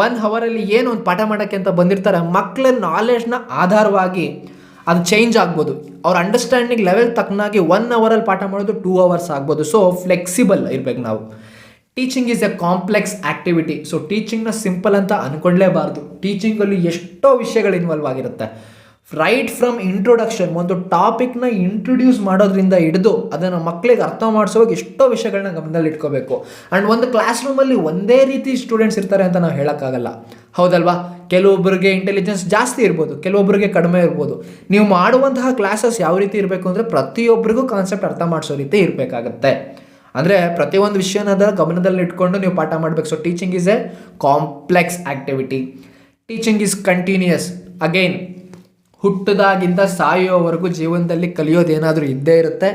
1 ಅವರಲ್ಲಿ ಏನು ಒಂದು ಪಾಠ ಮಾಡೋಕ್ಕೆ ಅಂತ ಬಂದಿರ್ತಾರೆ, ಮಕ್ಕಳ ನಾಲೆಡ್ಜ್ನ ಆಧಾರವಾಗಿ ಅದು ಚೇಂಜ್ ಆಗ್ಬೋದು. ಅವ್ರ ಅಂಡರ್ಸ್ಟ್ಯಾಂಡಿಂಗ್ ಲೆವೆಲ್ ತಕ್ಕನಾಗಿ 1 ಅವರಲ್ಲಿ ಪಾಠ ಮಾಡೋದು 2 ಅವರ್ಸ್ ಆಗ್ಬೋದು. ಸೊ ಫ್ಲೆಕ್ಸಿಬಲ್ ಇರಬೇಕು ನಾವು. Teaching is a complex activity. So ಟೀಚಿಂಗ್ನ ಸಿಂಪಲ್ ಅಂತ ಅಂದ್ಕೊಳ್ಳೇಬಾರ್ದು. ಟೀಚಿಂಗಲ್ಲಿ ಎಷ್ಟೋ ವಿಷಯಗಳು ಇನ್ವಾಲ್ವ್ ಆಗಿರುತ್ತೆ. ರೈಟ್ ಫ್ರಮ್ ಇಂಟ್ರೊಡಕ್ಷನ್, ಒಂದು ಟಾಪಿಕ್ನ ಇಂಟ್ರೊಡ್ಯೂಸ್ ಮಾಡೋದ್ರಿಂದ ಹಿಡಿದು ಅದನ್ನು ಮಕ್ಕಳಿಗೆ ಅರ್ಥ ಮಾಡಿಸುವಾಗ ಎಷ್ಟೋ ವಿಷಯಗಳನ್ನ ಗಮನದಲ್ಲಿ ಇಟ್ಕೋಬೇಕು. ಆ್ಯಂಡ್ ಒಂದು ಕ್ಲಾಸ್ ರೂಮಲ್ಲಿ ಒಂದೇ ರೀತಿ ಸ್ಟೂಡೆಂಟ್ಸ್ ಇರ್ತಾರೆ ಅಂತ ನಾವು ಹೇಳೋಕ್ಕಾಗಲ್ಲ, ಹೌದಲ್ವಾ? ಕೆಲವೊಬ್ಬರಿಗೆ ಇಂಟೆಲಿಜೆನ್ಸ್ ಜಾಸ್ತಿ ಇರ್ಬೋದು, ಕೆಲವೊಬ್ಬರಿಗೆ ಕಡಿಮೆ ಇರ್ಬೋದು. ನೀವು ಮಾಡುವಂತಹ ಕ್ಲಾಸಸ್ ಯಾವ ರೀತಿ ಇರಬೇಕು ಅಂದರೆ ಪ್ರತಿಯೊಬ್ಬರಿಗೂ ಕಾನ್ಸೆಪ್ಟ್ ಅರ್ಥ ಮಾಡಿಸೋ ರೀತಿ ಇರಬೇಕಾಗತ್ತೆ. ಅಂದರೆ ಪ್ರತಿಯೊಂದು ವಿಷಯನ ಗಮನದಲ್ಲಿ ಇಟ್ಕೊಂಡು ನೀವು ಪಾಠ ಮಾಡಬೇಕು. So teaching is a complex activity. Teaching is continuous. Again, ಹುಟ್ಟದಾಗಿಂದ ಸಾಯೋವರೆಗೂ ಜೀವನದಲ್ಲಿ ಕಲಿಯೋದೇನಾದರೂ ಇದ್ದೇ ಇರುತ್ತೆ,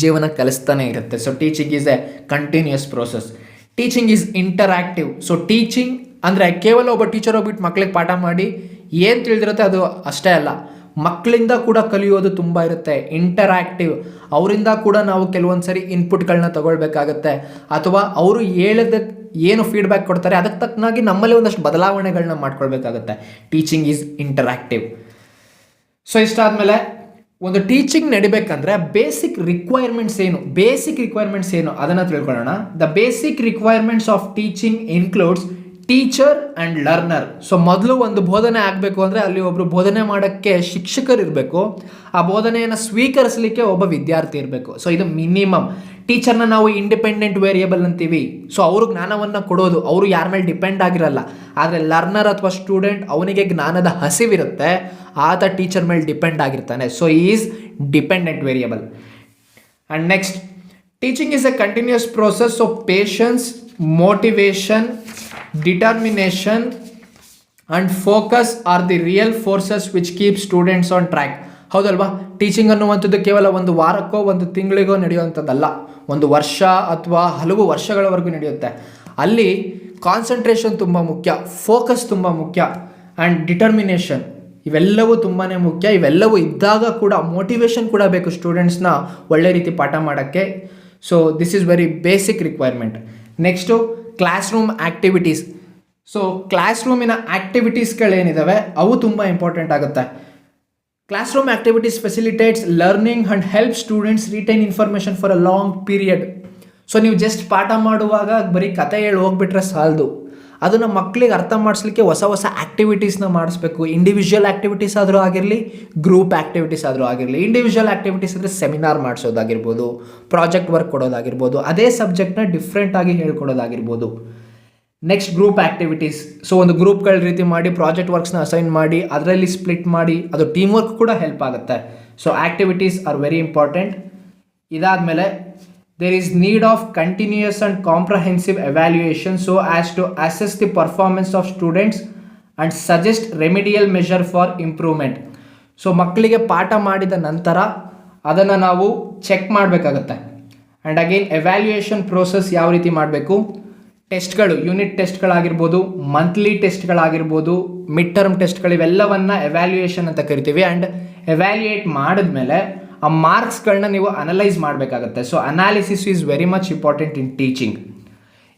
ಜೀವನ ಕಲಿಸ್ತಾನೆ ಇರುತ್ತೆ. So teaching is a continuous process. Teaching is interactive. So teaching ಅಂದರೆ ಕೇವಲ ಒಬ್ಬ ಟೀಚರ್ ಹೋಗ್ಬಿಟ್ಟು ಮಕ್ಕಳಿಗೆ ಪಾಠ ಮಾಡಿ ಏನು ತಿಳಿದಿರುತ್ತೆ ಅದು ಅಷ್ಟೇ ಅಲ್ಲ, ಮಕ್ಕಳಿಂದ ಕೂಡ ಕಲಿಯೋದು ತುಂಬ ಇರುತ್ತೆ. ಇಂಟರಾಕ್ಟಿವ್, ಅವರಿಂದ ಕೂಡ ನಾವು ಕೆಲವೊಂದು ಸರಿ ಇನ್ಪುಟ್ಗಳನ್ನ ತಗೊಳ್ಬೇಕಾಗತ್ತೆ, ಅಥವಾ ಅವರು ಹೇಳಿದಕ್ಕೆ ಏನು ಫೀಡ್ಬ್ಯಾಕ್ ಕೊಡ್ತಾರೆ ಅದಕ್ಕೆ ತಕ್ಕನಾಗಿ ನಮ್ಮಲ್ಲಿ ಒಂದಷ್ಟು ಬದಲಾವಣೆಗಳನ್ನ ಮಾಡ್ಕೊಳ್ಬೇಕಾಗತ್ತೆ. Teaching is interactive. ಸೊ ಇಷ್ಟಾದಮೇಲೆ ಒಂದು ಟೀಚಿಂಗ್ ನಡಿಬೇಕಂದ್ರೆ ಬೇಸಿಕ್ ರಿಕ್ವೈರ್ಮೆಂಟ್ಸ್ ಏನು ಅದನ್ನು ತಿಳ್ಕೊಳ್ಳೋಣ. The basic requirements of teaching includes teacher and learner. So ಮೊದಲು ಒಂದು ಬೋಧನೆ ಆಗಬೇಕು ಅಂದರೆ ಅಲ್ಲಿ ಒಬ್ಬರು ಬೋಧನೆ ಮಾಡೋಕ್ಕೆ ಶಿಕ್ಷಕರು ಇರಬೇಕು, ಆ ಬೋಧನೆಯನ್ನು ಸ್ವೀಕರಿಸಲಿಕ್ಕೆ ಒಬ್ಬ ವಿದ್ಯಾರ್ಥಿ ಇರಬೇಕು. ಸೊ ಇದು ಮಿನಿಮಮ್. ಟೀಚರ್ನ ನಾವು ಇಂಡಿಪೆಂಡೆಂಟ್ ವೇರಿಯೇಬಲ್ ಅಂತೀವಿ. ಸೊ ಅವರು ಜ್ಞಾನವನ್ನು ಕೊಡೋದು, ಅವರು ಯಾರ ಮೇಲೆ ಡಿಪೆಂಡ್ ಆಗಿರಲ್ಲ. ಆದರೆ ಲರ್ನರ್ ಅಥವಾ ಸ್ಟೂಡೆಂಟ್, ಅವನಿಗೆ ಜ್ಞಾನದ ಹಸಿವಿರುತ್ತೆ, ಆತ ಟೀಚರ್ ಮೇಲೆ ಡಿಪೆಂಡ್ ಆಗಿರ್ತಾನೆ. So is dependent variable. And next, teaching is a continuous process. So patience, motivation, determination and focus are the real forces which keep students on track. ಹೌದಲ್ವಾ? Teaching ಅನ್ನುವಂಥದ್ದು ಕೇವಲ ಒಂದು ವಾರಕ್ಕೋ ಒಂದು ತಿಂಗಳಿಗೋ ನಡೆಯುವಂಥದ್ದಲ್ಲ, ಒಂದು ವರ್ಷ ಅಥವಾ ಹಲವು ವರ್ಷಗಳವರೆಗೂ ನಡೆಯುತ್ತೆ. ಅಲ್ಲಿ ಕಾನ್ಸಂಟ್ರೇಷನ್ ತುಂಬ ಮುಖ್ಯ, ಫೋಕಸ್ ತುಂಬ ಮುಖ್ಯ, ಆ್ಯಂಡ್ ಡಿಟರ್ಮಿನೇಷನ್ ಇವೆಲ್ಲವೂ ತುಂಬಾ ಮುಖ್ಯ. ಇವೆಲ್ಲವೂ ಇದ್ದಾಗ ಕೂಡ ಮೋಟಿವೇಶನ್ ಕೂಡ ಬೇಕು ಸ್ಟೂಡೆಂಟ್ಸ್ನ ಒಳ್ಳೆ ರೀತಿ ಪಾಠ ಮಾಡೋಕ್ಕೆ. So this is very basic requirement. Next class room activities. So class ರೂಮಿನ ಆ್ಯಕ್ಟಿವಿಟೀಸ್ಗಳೇನಿದ್ದಾವೆ ಅವು ತುಂಬ ಇಂಪಾರ್ಟೆಂಟ್ ಆಗುತ್ತೆ. Class room activities facilitates learning and help students retain information for a long period. So ನೀವು ಜಸ್ಟ್ ಪಾಠ ಮಾಡುವಾಗ ಬರೀ ಕತೆ ಹೇಳಿ ಹೋಗ್ಬಿಟ್ರೆ ಸಾಲದು, ಅದನ್ನು ಮಕ್ಕಳಿಗೆ ಅರ್ಥ ಮಾಡಿಸ್ಲಿಕ್ಕೆ ಹೊಸ ಹೊಸ ಆ್ಯಕ್ಟಿವಿಟೀಸ್ನ ಮಾಡಿಸ್ಬೇಕು. ಇಂಡಿವಿಜುವಲ್ ಆ್ಯಕ್ಟಿವಿಟೀಸ್ ಆದರೂ ಆಗಿರಲಿ, ಗ್ರೂಪ್ ಆ್ಯಕ್ಟಿವಿಟೀಸ್ ಆದರೂ ಆಗಿರಲಿ. ಇಂಡಿವಿಜುವಲ್ ಆ್ಯಕ್ಟಿವಿಟೀಸ್ ಅಂದರೆ ಸೆಮಿನಾರ್ ಮಾಡಿಸೋದಾಗಿರ್ಬೋದು, ಪ್ರಾಜೆಕ್ಟ್ ವರ್ಕ್ ಕೊಡೋದಾಗಿರ್ಬೋದು, ಅದೇ ಸಬ್ಜೆಕ್ಟ್ನ ಡಿಫ್ರೆಂಟಾಗಿ ಹೇಳ್ಕೊಡೋದಾಗಿರ್ಬೋದು. Next, group activities. ಸೊ ಒಂದು ಗ್ರೂಪ್ಗಳ ರೀತಿ ಮಾಡಿ ಪ್ರಾಜೆಕ್ಟ್ ವರ್ಕ್ಸ್ನ ಅಸೈನ್ ಮಾಡಿ ಅದರಲ್ಲಿ ಸ್ಪ್ಲಿಟ್ ಮಾಡಿ, ಅದು ಟೀಮ್ ವರ್ಕ್ ಕೂಡ ಹೆಲ್ಪ್ ಆಗುತ್ತೆ. So activities are very important. ಇದಾದಮೇಲೆ there is need of continuous and comprehensive evaluation so as to assess the performance of students and suggest remedial measure for improvement. So ಮಕ್ಕಳಿಗೆ ಪಾಠ ಮಾಡಿದ ನಂತರ ಅದನ್ನು ನಾವು check ಮಾಡಬೇಕಾಗತ್ತೆ. ಆ್ಯಂಡ್ ಅಗೇನ್ ಎವ್ಯಾಲ್ಯೂಯೇಷನ್ ಪ್ರೋಸೆಸ್ ಯಾವ ರೀತಿ ಮಾಡಬೇಕು, ಟೆಸ್ಟ್ಗಳು, ಯೂನಿಟ್ ಟೆಸ್ಟ್ಗಳಾಗಿರ್ಬೋದು, ಮಂತ್ಲಿ ಟೆಸ್ಟ್ಗಳಾಗಿರ್ಬೋದು, ಮಿಡ್ ಟರ್ಮ್ ಟೆಸ್ಟ್ಗಳು, ಇವೆಲ್ಲವನ್ನು ಎವ್ಯಾಲ್ಯೂಯೇಷನ್ ಅಂತ ಕರಿತೀವಿ. ಆ್ಯಂಡ್ ಎವ್ಯಾಲ್ಯೂಯೇಟ್ ಮಾಡಿದ್ಮೇಲೆ ಆ ಮಾರ್ಕ್ಸ್ಗಳನ್ನ ನೀವು ಅನಲೈಸ್ ಮಾಡಬೇಕಾಗತ್ತೆ. So analysis is very much important in teaching.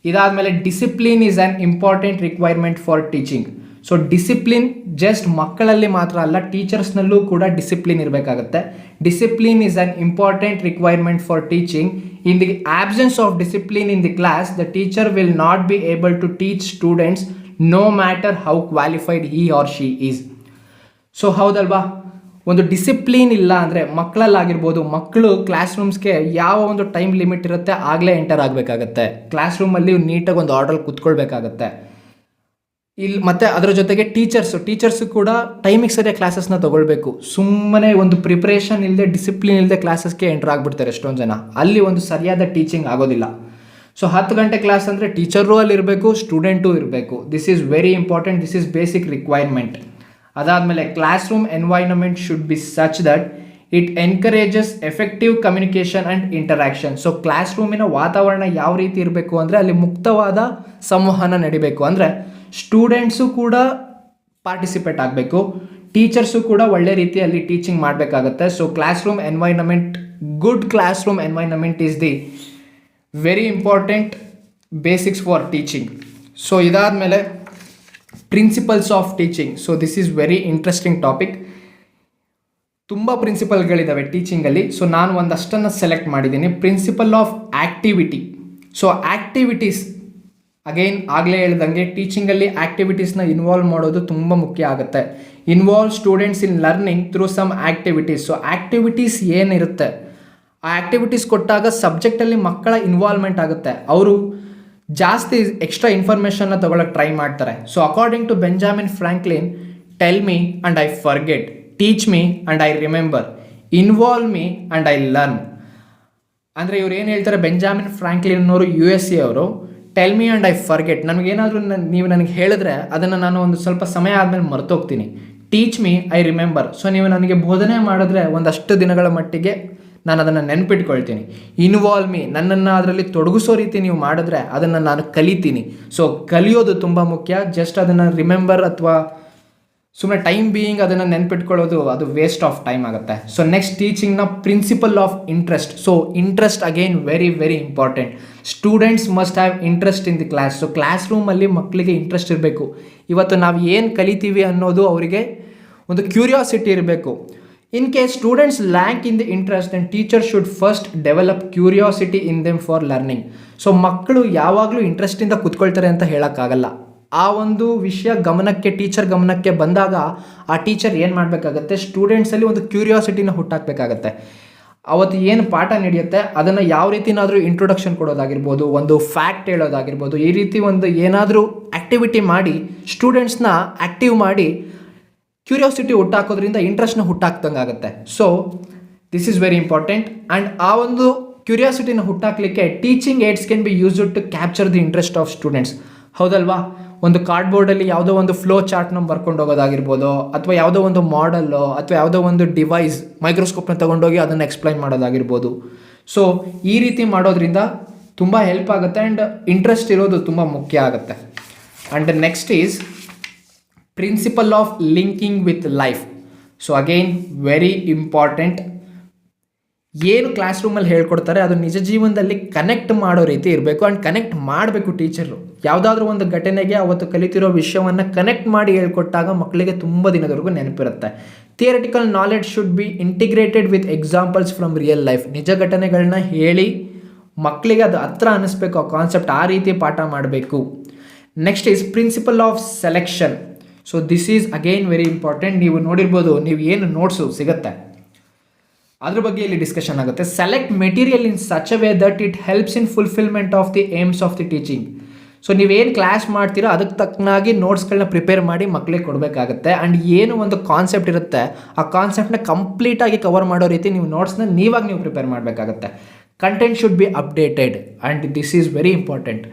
ಇದಾದಮೇಲೆ discipline is an important requirement for teaching. So discipline just ಮಕ್ಕಳಲ್ಲಿ ಮಾತ್ರ ಅಲ್ಲ, ಟೀಚರ್ಸ್ನಲ್ಲೂ ಕೂಡ ಡಿಸಿಪ್ಲಿನ್ ಇರಬೇಕಾಗತ್ತೆ. Discipline is an important requirement for teaching. In the absence of discipline in the class, the teacher will not be able to teach students no matter how qualified he or she is. So ಹೌದಲ್ವಾ? ಒಂದು discipline ಇಲ್ಲ ಅಂದರೆ ಮಕ್ಕಳಲ್ಲಾಗಿರ್ಬೋದು, ಮಕ್ಕಳು class ರೂಮ್ಸ್ಗೆ ಯಾವ ಒಂದು time limit ಇರುತ್ತೆ ಆಗಲೇ enter ಆಗಬೇಕಾಗತ್ತೆ. Class ರೂಮಲ್ಲಿ ನೀಟಾಗಿ ಒಂದು ಆರ್ಡರ್ ಕೂತ್ಕೊಳ್ಬೇಕಾಗತ್ತೆ. ಇಲ್ಲಿ ಮತ್ತು ಅದರ ಜೊತೆಗೆ ಟೀಚರ್ಸು ಕೂಡ ಟೈಮಿಗೆ ಸರಿಯಾಗಿ ಕ್ಲಾಸಸ್ನ ತೊಗೊಳ್ಬೇಕು. ಸುಮ್ಮನೆ ಒಂದು ಪ್ರಿಪ್ರೇಷನ್ ಇಲ್ಲದೆ, ಡಿಸಿಪ್ಲಿನ್ ಇಲ್ಲದೆ ಕ್ಲಾಸಸ್ಗೆ ಎಂಟರ್ ಆಗಿಬಿಡ್ತಾರೆ ಎಷ್ಟೊಂದು ಜನ. ಅಲ್ಲಿ ಒಂದು ಸರಿಯಾದ ಟೀಚಿಂಗ್ ಆಗೋದಿಲ್ಲ. ಸೊ 10 ಗಂಟೆ ಕ್ಲಾಸ್ ಅಂದರೆ ಟೀಚರು ಅಲ್ಲಿ ಇರಬೇಕು, ಸ್ಟೂಡೆಂಟು ಇರಬೇಕು. This is very important. This is basic requirement. ಅದಾದಮೇಲೆ classroom environment should be such that it encourages effective communication and interaction. So class ರೂಮಿನ ವಾತಾವರಣ ಯಾವ ರೀತಿ ಇರಬೇಕು ಅಂದರೆ ಅಲ್ಲಿ ಮುಕ್ತವಾದ ಸಂವಹನ ನಡಿಬೇಕು. ಅಂದರೆ ಸ್ಟೂಡೆಂಟ್ಸು ಕೂಡ ಪಾರ್ಟಿಸಿಪೇಟ್ ಆಗಬೇಕು, ಟೀಚರ್ಸು ಕೂಡ ಒಳ್ಳೆ ರೀತಿಯಲ್ಲಿ ಟೀಚಿಂಗ್ ಮಾಡಬೇಕಾಗತ್ತೆ. So classroom environment, good classroom environment is the very important basics for teaching. So ಇದಾದಮೇಲೆ principles of teaching. So this is very interesting topic. ತುಂಬ ಪ್ರಿನ್ಸಿಪಲ್ಗಳಿದ್ದಾವೆ ಟೀಚಿಂಗಲ್ಲಿ. ಸೊ ನಾನು ಒಂದಷ್ಟನ್ನು ಸೆಲೆಕ್ಟ್ ಮಾಡಿದ್ದೀನಿ. Principle of activity. So activities again ಆಗಲೇ ಹೇಳ್ದಂಗೆ ಟೀಚಿಂಗಲ್ಲಿ ಆ್ಯಕ್ಟಿವಿಟೀಸ್ನ ಇನ್ವಾಲ್ವ್ ಮಾಡೋದು ತುಂಬ ಮುಖ್ಯ ಆಗುತ್ತೆ. Involve students in learning through some activities. So activities ಏನಿರುತ್ತೆ ಆ ಆ್ಯಕ್ಟಿವಿಟೀಸ್ ಕೊಟ್ಟಾಗ ಸಬ್ಜೆಕ್ಟಲ್ಲಿ ಮಕ್ಕಳ ಇನ್ವಾಲ್ವ್ಮೆಂಟ್ ಆಗುತ್ತೆ, ಅವರು ಜಾಸ್ತಿ ಎಕ್ಸ್ಟ್ರಾ ಇನ್ಫಾರ್ಮೇಷನ್ನ ತಗೊಳ್ಳೋಕೆ ಟ್ರೈ ಮಾಡ್ತಾರೆ. So according to Benjamin Franklin, tell me and I forget, teach me and I remember, involve me and I learn. ಅಂದರೆ ಇವ್ರು ಏನು ಹೇಳ್ತಾರೆ, ಬೆಂಜಾಮಿನ್ ಫ್ರಾಂಕ್ಲಿನ್ ಅವರು USA ಅವರು, tell me and I forget, ನನಗೇನಾದರೂ ನೀವು ನನಗೆ ಹೇಳಿದ್ರೆ ಅದನ್ನು ನಾನು ಒಂದು ಸ್ವಲ್ಪ ಸಮಯ ಆದಮೇಲೆ ಮರ್ತೋಗ್ತೀನಿ. Teach me I remember, so ನೀವು ನನಗೆ ಬೋಧನೆ ಮಾಡಿದ್ರೆ ಒಂದಷ್ಟು ದಿನಗಳ ಮಟ್ಟಿಗೆ ನಾನು ಅದನ್ನು ನೆನಪಿಟ್ಕೊಳ್ತೀನಿ. ಇನ್ವಾಲ್ವ್ ಮೀ, ನನ್ನನ್ನು ಅದರಲ್ಲಿ ತೊಡಗಿಸೋ ರೀತಿ ನೀವು ಮಾಡಿದ್ರೆ ಅದನ್ನು ನಾನು ಕಲಿತೀನಿ. ಸೊ ಕಲಿಯೋದು ತುಂಬ ಮುಖ್ಯ. ಜಸ್ಟ್ ಅದನ್ನು ರಿಮೆಂಬರ್ ಅಥವಾ ಸುಮ್ಮನೆ ಟೈಮ್ ಬೀಯಿಂಗ್ ಅದನ್ನು ನೆನ್ಪಿಟ್ಕೊಳ್ಳೋದು ಅದು ವೇಸ್ಟ್ ಆಫ್ ಟೈಮ್ ಆಗುತ್ತೆ. ಸೊ ನೆಕ್ಸ್ಟ್ ಟೀಚಿಂಗ್ನ principle of interest. So interest again very very important. Students must have interest in the class. So class ರೂಮಲ್ಲಿ ಮಕ್ಕಳಿಗೆ ಇಂಟ್ರೆಸ್ಟ್ ಇರಬೇಕು. ಇವತ್ತು ನಾವು ಏನು ಕಲಿತೀವಿ ಅನ್ನೋದು ಅವರಿಗೆ ಒಂದು ಕ್ಯೂರಿಯಾಸಿಟಿ ಇರಬೇಕು. In case students lack in the interest, then teacher should first develop curiosity in them for learning. So ಮಕ್ಕಳು ಯಾವಾಗಲೂ ಇಂಟ್ರೆಸ್ಟಿಂದ ಕೂತ್ಕೊಳ್ತಾರೆ ಅಂತ ಹೇಳೋಕ್ಕಾಗಲ್ಲ. ಆ ಒಂದು ವಿಷಯ ಗಮನಕ್ಕೆ, ಟೀಚರ್ ಗಮನಕ್ಕೆ ಬಂದಾಗ ಆ ಟೀಚರ್ ಏನು ಮಾಡಬೇಕಾಗತ್ತೆ, ಸ್ಟೂಡೆಂಟ್ಸಲ್ಲಿ ಒಂದು ಕ್ಯೂರಿಯಾಸಿಟಿನ ಹುಟ್ಟಾಕಬೇಕಾಗತ್ತೆ. ಅವತ್ತು ಏನು ಪಾಠ ನಡೆಯುತ್ತೆ ಅದನ್ನು ಯಾವ ರೀತಿನಾದರೂ ಇಂಟ್ರೊಡಕ್ಷನ್ ಕೊಡೋದಾಗಿರ್ಬೋದು, ಒಂದು ಫ್ಯಾಕ್ಟ್ ಹೇಳೋದಾಗಿರ್ಬೋದು, ಈ ರೀತಿ ಒಂದು ಏನಾದರೂ ಆ್ಯಕ್ಟಿವಿಟಿ ಮಾಡಿ ಸ್ಟೂಡೆಂಟ್ಸ್ನ ಆ್ಯಕ್ಟಿವ್ ಮಾಡಿ ಕ್ಯೂರಿಯಾಸಿಟಿ ಹುಟ್ಟಾಕೋದ್ರಿಂದ ಇಂಟ್ರೆಸ್ಟ್ನ ಹುಟ್ಟಾಕ್ದಂಗೆ ಆಗುತ್ತೆ. So this is very important. And ಆ ಒಂದು ಕ್ಯೂರಿಯಾಸಿಟಿನ ಹುಟ್ಟಾಕಲಿಕ್ಕೆ teaching aids can be used to capture the interest of students. ಹೌದಲ್ವಾ? ಒಂದು ಕಾರ್ಡ್ಬೋರ್ಡಲ್ಲಿ ಯಾವುದೋ ಒಂದು ಫ್ಲೋ ಚಾರ್ಟ್ನ ಬರ್ಕೊಂಡು ಹೋಗೋದಾಗಿರ್ಬೋದು, ಅಥವಾ ಯಾವುದೋ ಒಂದು ಮಾಡಲ್ಲು ಅಥವಾ ಯಾವುದೋ ಒಂದು ಡಿವೈಸ್ ಮೈಕ್ರೋಸ್ಕೋಪ್ನ ತೊಗೊಂಡೋಗಿ ಅದನ್ನು ಎಕ್ಸ್ಪ್ಲೈನ್ ಮಾಡೋದಾಗಿರ್ಬೋದು. ಸೊ ಈ ರೀತಿ ಮಾಡೋದ್ರಿಂದ ತುಂಬ ಹೆಲ್ಪ್ ಆಗುತ್ತೆ ಆ್ಯಂಡ್ ಇಂಟ್ರೆಸ್ಟ್ ಇರೋದು ತುಂಬ ಮುಖ್ಯ ಆಗುತ್ತೆ. And next is principle of linking with life. So again very important. ಏನು ಕ್ಲಾಸ್ ರೂಮಲ್ಲಿ ಹೇಳ್ಕೊಡ್ತಾರೆ ಅದು ನಿಜ ಜೀವನದಲ್ಲಿ ಕನೆಕ್ಟ್ ಮಾಡೋ ರೀತಿ ಇರಬೇಕು. ಆ್ಯಂಡ್ ಕನೆಕ್ಟ್ ಮಾಡಬೇಕು ಟೀಚರು. ಯಾವುದಾದ್ರೂ ಒಂದು ಘಟನೆಗೆ ಅವತ್ತು ಕಲಿತಿರೋ ವಿಷಯವನ್ನು ಕನೆಕ್ಟ್ ಮಾಡಿ ಹೇಳ್ಕೊಟ್ಟಾಗ ಮಕ್ಕಳಿಗೆ ತುಂಬ ದಿನದವರೆಗೂ ನೆನಪಿರುತ್ತೆ. Theoretical knowledge should be integrated with examples from real life. ನಿಜ ಘಟನೆಗಳನ್ನ ಹೇಳಿ ಮಕ್ಕಳಿಗೆ ಅದು ಹತ್ರ ಅನ್ನಿಸ್ಬೇಕು, ಆ ಕಾನ್ಸೆಪ್ಟ್, ಆ ರೀತಿ ಪಾಠ ಮಾಡಬೇಕು. Next is principle of selection. So this is again very important. ನೀವು ನೋಡಿರ್ಬೋದು, ನೀವು ಏನು ನೋಟ್ಸು ಸಿಗುತ್ತೆ ಅದ್ರ ಬಗ್ಗೆ ಇಲ್ಲಿ ಡಿಸ್ಕಷನ್ ಆಗುತ್ತೆ. Select material in such a way that it helps in fulfilment of the aims of the teaching. So ನೀವೇನು ಕ್ಲಾಸ್ ಮಾಡ್ತೀರೋ ಅದಕ್ಕೆ ತಕ್ಕನಾಗಿ ನೋಟ್ಸ್ಗಳನ್ನ ಪ್ರಿಪೇರ್ ಮಾಡಿ ಮಕ್ಕಳಿಗೆ ಕೊಡಬೇಕಾಗುತ್ತೆ. ಆ್ಯಂಡ್ ಏನು ಒಂದು ಕಾನ್ಸೆಪ್ಟ್ ಇರುತ್ತೆ ಆ ಕಾನ್ಸೆಪ್ಟನ್ನ ಕಂಪ್ಲೀಟಾಗಿ ಕವರ್ ಮಾಡೋ ರೀತಿ ನೀವು ನೋಟ್ಸ್ನ ನೀವು ಪ್ರಿಪೇರ್ ಮಾಡಬೇಕಾಗುತ್ತೆ. Content should be updated and this is very important.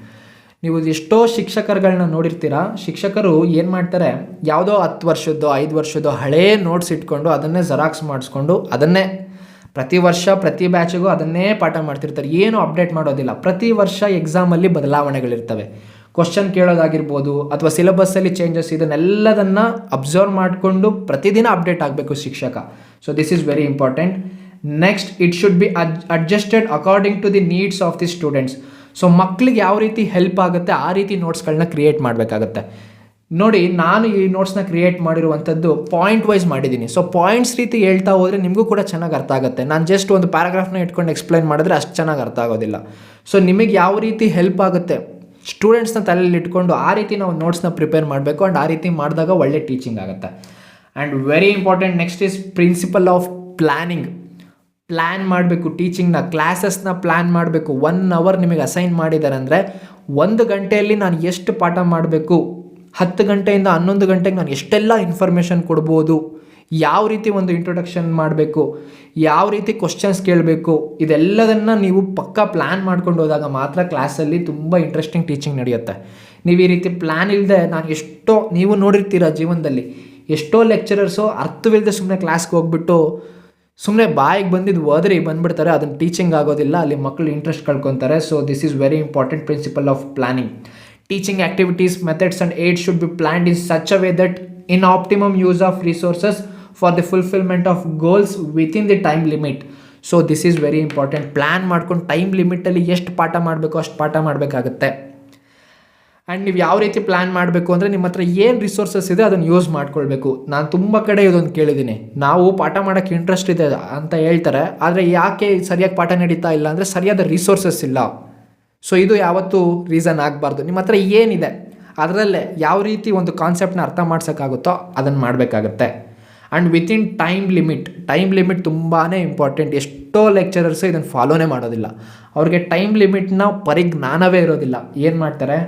ನೀವು ಎಷ್ಟೋ ಶಿಕ್ಷಕರುಗಳನ್ನ ನೋಡಿರ್ತೀರಾ, ಶಿಕ್ಷಕರು ಏನು ಮಾಡ್ತಾರೆ, ಯಾವುದೋ 10 ವರ್ಷದ್ದು 5 ವರ್ಷದ್ದು ಹಳೇ ನೋಟ್ಸ್ ಇಟ್ಕೊಂಡು ಅದನ್ನೇ ಜೆರಾಕ್ಸ್ ಮಾಡಿಸ್ಕೊಂಡು ಅದನ್ನೇ ಪ್ರತಿ ವರ್ಷ ಪ್ರತಿ ಬ್ಯಾಚಿಗೂ ಅದನ್ನೇ ಪಾಠ ಮಾಡ್ತಿರ್ತಾರೆ. ಏನು ಅಪ್ಡೇಟ್ ಮಾಡೋದಿಲ್ಲ. ಪ್ರತಿ ವರ್ಷ ಎಕ್ಸಾಮಲ್ಲಿ ಬದಲಾವಣೆಗಳಿರ್ತವೆ. ಕ್ವಶನ್ ಕೇಳೋದಾಗಿರ್ಬೋದು ಅಥವಾ ಸಿಲೆಬಸ್ಸಲ್ಲಿ ಚೇಂಜಸ್, ಇದನ್ನೆಲ್ಲದನ್ನು ಅಬ್ಸರ್ವ್ ಮಾಡಿಕೊಂಡು ಪ್ರತಿದಿನ ಅಪ್ಡೇಟ್ ಆಗಬೇಕು ಶಿಕ್ಷಕ. So this is very important. Next, it should be adjusted according to the needs of the students. So ಮಕ್ಕಳಿಗೆ ಯಾವ ರೀತಿ ಹೆಲ್ಪ್ ಆಗುತ್ತೆ ಆ ರೀತಿ ನೋಟ್ಸ್ಗಳನ್ನ ಕ್ರಿಯೇಟ್ ಮಾಡಬೇಕಾಗತ್ತೆ. ನೋಡಿ, ನಾನು ಈ ನೋಟ್ಸ್ನ ಕ್ರಿಯೇಟ್ ಮಾಡಿರುವಂಥದ್ದು ಪಾಯಿಂಟ್ ವೈಸ್ ಮಾಡಿದ್ದೀನಿ. ಸೊ ಪಾಯಿಂಟ್ಸ್ ರೀತಿ ಹೇಳ್ತಾ ಹೋದರೆ ನಿಮಗೂ ಕೂಡ ಚೆನ್ನಾಗಿ ಅರ್ಥ ಆಗುತ್ತೆ. ನಾನು ಜಸ್ಟ್ ಒಂದು ಪ್ಯಾರಾಗ್ರಾಫ್ನ ಇಟ್ಕೊಂಡು ಎಕ್ಸ್ಪ್ಲೈನ್ ಮಾಡಿದ್ರೆ ಅಷ್ಟು ಚೆನ್ನಾಗಿ ಅರ್ಥ ಆಗೋದಿಲ್ಲ. ಸೊ ನಿಮಗೆ ಯಾವ ರೀತಿ ಹೆಲ್ಪ್ ಆಗುತ್ತೆ ಸ್ಟೂಡೆಂಟ್ಸ್ನ ತಲೆಯಲ್ಲಿ ಇಟ್ಕೊಂಡು ಆ ರೀತಿ ನಾವು ನೋಟ್ಸ್ನ ಪ್ರಿಪೇರ್ ಮಾಡಬೇಕು. ಆ್ಯಂಡ್ ಆ ರೀತಿ ಮಾಡಿದಾಗ ಒಳ್ಳೆ ಟೀಚಿಂಗ್ ಆಗುತ್ತೆ. And very important next is principle of planning. Plan ಮಾಡಬೇಕು ಟೀಚಿಂಗ್ನ, ಕ್ಲಾಸಸ್ನ ಪ್ಲ್ಯಾನ್ ಮಾಡಬೇಕು. 1 hour ನಿಮಗೆ ಅಸೈನ್ ಮಾಡಿದ್ದಾರೆ ಅಂದರೆ 1 ಗಂಟೆಯಲ್ಲಿ ನಾನು ಎಷ್ಟು ಪಾಠ ಮಾಡಬೇಕು, 10 ಗಂಟೆಯಿಂದ 11 ಗಂಟೆಗೆ ನಾನು ಎಷ್ಟೆಲ್ಲ ಇನ್ಫಾರ್ಮೇಷನ್ ಕೊಡ್ಬೋದು, ಯಾವ ರೀತಿ ಒಂದು ಇಂಟ್ರೊಡಕ್ಷನ್ ಮಾಡಬೇಕು, ಯಾವ ರೀತಿ ಕ್ವಶನ್ಸ್ ಕೇಳಬೇಕು, ಇದೆಲ್ಲದನ್ನು ನೀವು ಪಕ್ಕಾ ಪ್ಲ್ಯಾನ್ ಮಾಡ್ಕೊಂಡು ಹೋದಾಗ ಮಾತ್ರ ಕ್ಲಾಸಲ್ಲಿ ತುಂಬ ಇಂಟ್ರೆಸ್ಟಿಂಗ್ ಟೀಚಿಂಗ್ ನಡೆಯುತ್ತೆ. ನೀವು ಈ ರೀತಿ ಪ್ಲ್ಯಾನ್ ಇಲ್ಲದೆ, ನಾನು ಎಷ್ಟೋ ನೀವು ನೋಡಿರ್ತೀರ ಜೀವನದಲ್ಲಿ, ಎಷ್ಟೋ ಲೆಕ್ಚರರ್ಸು ಅರ್ಥವಿಲ್ಲದೆ ಸುಮ್ಮನೆ ಕ್ಲಾಸ್ಗೆ ಹೋಗ್ಬಿಟ್ಟು ಸುಮ್ಮನೆ ಬಾಯಿಗೆ ಬಂದಿದ್ದು ಹೋದ್ರೆ ಬಂದುಬಿಡ್ತಾರೆ, ಅದನ್ನು ಟೀಚಿಂಗ್ ಆಗೋದಿಲ್ಲ, ಅಲ್ಲಿ ಮಕ್ಕಳು ಇಂಟ್ರೆಸ್ಟ್ ಕಳ್ಕೊತಾರೆ. So this is very important principle of planning. Teaching activities, methods and aid should be planned in such a way that in optimum use of resources for the fulfilment of goals within the time limit. So this is very important. Plan ಮಾಡ್ಕೊಂಡು time ಲಿಮಿಟಲ್ಲಿ ಎಷ್ಟು ಪಾಠ ಮಾಡಬೇಕು ಅಷ್ಟು ಪಾಠ ಮಾಡಬೇಕಾಗತ್ತೆ. And ನೀವು ಯಾವ ರೀತಿ ಪ್ಲ್ಯಾನ್ ಮಾಡಬೇಕು ಅಂದರೆ ನಿಮ್ಮ ಹತ್ರ ಏನು ರಿಸೋರ್ಸಸ್ ಇದೆ ಅದನ್ನು ಯೂಸ್ ಮಾಡ್ಕೊಳ್ಬೇಕು. ನಾನು ತುಂಬ ಕಡೆ ಇದೊಂದು ಕೇಳಿದ್ದೀನಿ, ನಾವು ಪಾಠ ಮಾಡೋಕ್ಕೆ ಇಂಟ್ರೆಸ್ಟ್ ಇದೆ ಅಂತ ಹೇಳ್ತಾರೆ, ಆದರೆ ಯಾಕೆ ಸರಿಯಾಗಿ ಪಾಠ ನಡೀತಾ ಇಲ್ಲ ಅಂದರೆ ಸರಿಯಾದ ರಿಸೋರ್ಸಸ್ ಇಲ್ಲ. ಸೊ ಇದು ಯಾವತ್ತೂ ರೀಸನ್ ಆಗಬಾರ್ದು. ನಿಮ್ಮ ಹತ್ರ ಏನಿದೆ ಅದರಲ್ಲೇ ಯಾವ ರೀತಿ ಒಂದು ಕಾನ್ಸೆಪ್ಟನ್ನ ಅರ್ಥ ಮಾಡ್ಸೋಕ್ಕಾಗುತ್ತೋ ಅದನ್ನು ಮಾಡಬೇಕಾಗತ್ತೆ. ಆ್ಯಂಡ್ ವಿತಿನ್ ಟೈಮ್ ಲಿಮಿಟ್ ತುಂಬಾ ಇಂಪಾರ್ಟೆಂಟ್. ಎಷ್ಟೋ ಲೆಕ್ಚರರ್ಸು ಇದನ್ನು ಫಾಲೋನೇ ಮಾಡೋದಿಲ್ಲ. ಅವ್ರಿಗೆ ಟೈಮ್ ಲಿಮಿಟ್ನ ಪರಿಜ್ಞಾನವೇ ಇರೋದಿಲ್ಲ. ಏನು ಮಾಡ್ತಾರೆ,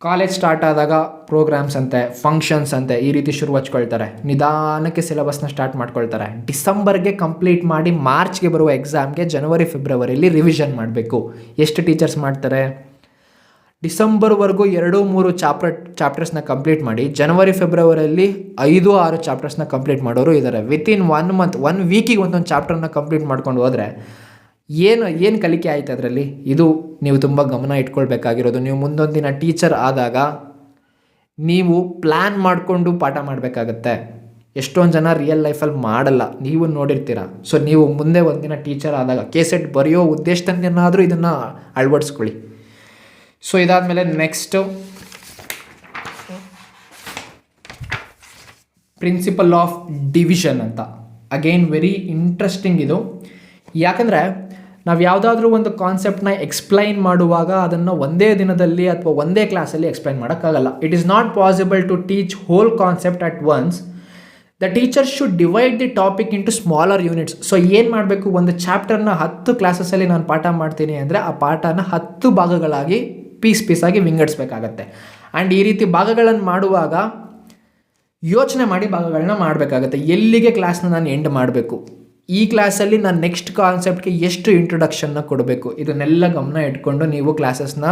ಕಾಲೇಜ್ ಸ್ಟಾರ್ಟ್ ಆದಾಗ ಪ್ರೋಗ್ರಾಮ್ಸ್ ಅಂತೆ, ಫಂಕ್ಷನ್ಸ್ ಅಂತೆ, ಈ ರೀತಿ ಶುರು ಹಚ್ಕೊಳ್ತಾರೆ. ನಿಧಾನಕ್ಕೆ ಸಿಲೆಬಸ್ನ ಸ್ಟಾರ್ಟ್ ಮಾಡ್ಕೊಳ್ತಾರೆ. ಡಿಸೆಂಬರ್ಗೆ ಕಂಪ್ಲೀಟ್ ಮಾಡಿ ಮಾರ್ಚ್ಗೆ ಬರುವ ಎಕ್ಸಾಮ್ಗೆ ಜನವರಿ ಫೆಬ್ರವರಿಯಲ್ಲಿ ರಿವಿಷನ್ ಮಾಡಬೇಕು. ಎಷ್ಟು ಟೀಚರ್ಸ್ ಮಾಡ್ತಾರೆ? ಡಿಸೆಂಬರ್ವರೆಗೂ 2-3 ಚಾಪ್ಟರ್ಸ್ನ ಕಂಪ್ಲೀಟ್ ಮಾಡಿ ಜನವರಿ ಫೆಬ್ರವರಿಯಲ್ಲಿ 5-6 ಚಾಪ್ಟರ್ಸ್ನ ಕಂಪ್ಲೀಟ್ ಮಾಡೋರು ಇದ್ದಾರೆ. ವಿತಿನ್ 1 ಮಂತ್ 1 ವೀಕಿಗೆ ಒಂದೊಂದು ಚಾಪ್ಟರ್ನ ಕಂಪ್ಲೀಟ್ ಮಾಡ್ಕೊಂಡು ಹೋದರೆ ಏನು ಕಲಿಕೆ ಆಯ್ತು ಅದರಲ್ಲಿ? ಇದು ನೀವು ತುಂಬ ಗಮನ ಇಟ್ಕೊಳ್ಬೇಕಾಗಿರೋದು. ನೀವು ಮುಂದೊಂದು ದಿನ ಟೀಚರ್ ಆದಾಗ ನೀವು ಪ್ಲ್ಯಾನ್ ಮಾಡಿಕೊಂಡು ಪಾಠ ಮಾಡಬೇಕಾಗತ್ತೆ. ಎಷ್ಟೊಂದು ಜನ ರಿಯಲ್ ಲೈಫಲ್ಲಿ ಮಾಡಲ್ಲ, ನೀವು ನೋಡಿರ್ತೀರ. ಸೊ ನೀವು ಮುಂದೆ ಒಂದಿನ ಟೀಚರ್ ಆದಾಗ ಕೆಸೆಟ್ ಬರೆಯೋ ಉದ್ದೇಶದಿಂದನಾದರೂ ಇದನ್ನು ಅಳವಡಿಸ್ಕೊಳ್ಳಿ. ಸೊ ಇದಾದಮೇಲೆ ನೆಕ್ಸ್ಟು ಪ್ರಿನ್ಸಿಪಲ್ ಆಫ್ ಡಿವಿಷನ್ ಅಂತ. ಅಗೈನ್ ವೆರಿ ಇಂಟ್ರೆಸ್ಟಿಂಗ್ ಇದು. ಯಾಕಂದರೆ ನಾವು ಯಾವುದಾದ್ರೂ ಒಂದು ಕಾನ್ಸೆಪ್ಟನ್ನ ಎಕ್ಸ್ಪ್ಲೈನ್ ಮಾಡುವಾಗ ಅದನ್ನು ಒಂದೇ ದಿನದಲ್ಲಿ ಅಥವಾ ಒಂದೇ ಕ್ಲಾಸಲ್ಲಿ ಎಕ್ಸ್ಪ್ಲೈನ್ ಮಾಡೋಕ್ಕಾಗಲ್ಲ. It is not possible to teach whole concept at once. The teacher should divide the topic into smaller units. So ಏನು ಮಾಡಬೇಕು, ಒಂದು ಚಾಪ್ಟರ್ನ 10 ಕ್ಲಾಸಸ್ಸಲ್ಲಿ ನಾನು ಪಾಠ ಮಾಡ್ತೀನಿ ಅಂದರೆ ಆ ಪಾಠನ 10 ಭಾಗಗಳಾಗಿ ಪೀಸಾಗಿ ವಿಂಗಡಿಸ್ಬೇಕಾಗತ್ತೆ. ಆ್ಯಂಡ್ ಈ ರೀತಿ ಭಾಗಗಳನ್ನು ಮಾಡುವಾಗ ಯೋಚನೆ ಮಾಡಿ ಭಾಗಗಳನ್ನ ಮಾಡಬೇಕಾಗತ್ತೆ. ಎಲ್ಲಿಗೆ ಕ್ಲಾಸ್ನ ನಾನು ಎಂಡ್ ಮಾಡಬೇಕು, ಈ ಕ್ಲಾಸಲ್ಲಿ ನಾನು ನೆಕ್ಸ್ಟ್ ಕಾನ್ಸೆಪ್ಟ್ಗೆ ಎಷ್ಟು ಇಂಟ್ರೊಡಕ್ಷನ್ನ ಕೊಡಬೇಕು, ಇದನ್ನೆಲ್ಲ ಗಮನ ಇಟ್ಕೊಂಡು ನೀವು ಕ್ಲಾಸಸ್ನ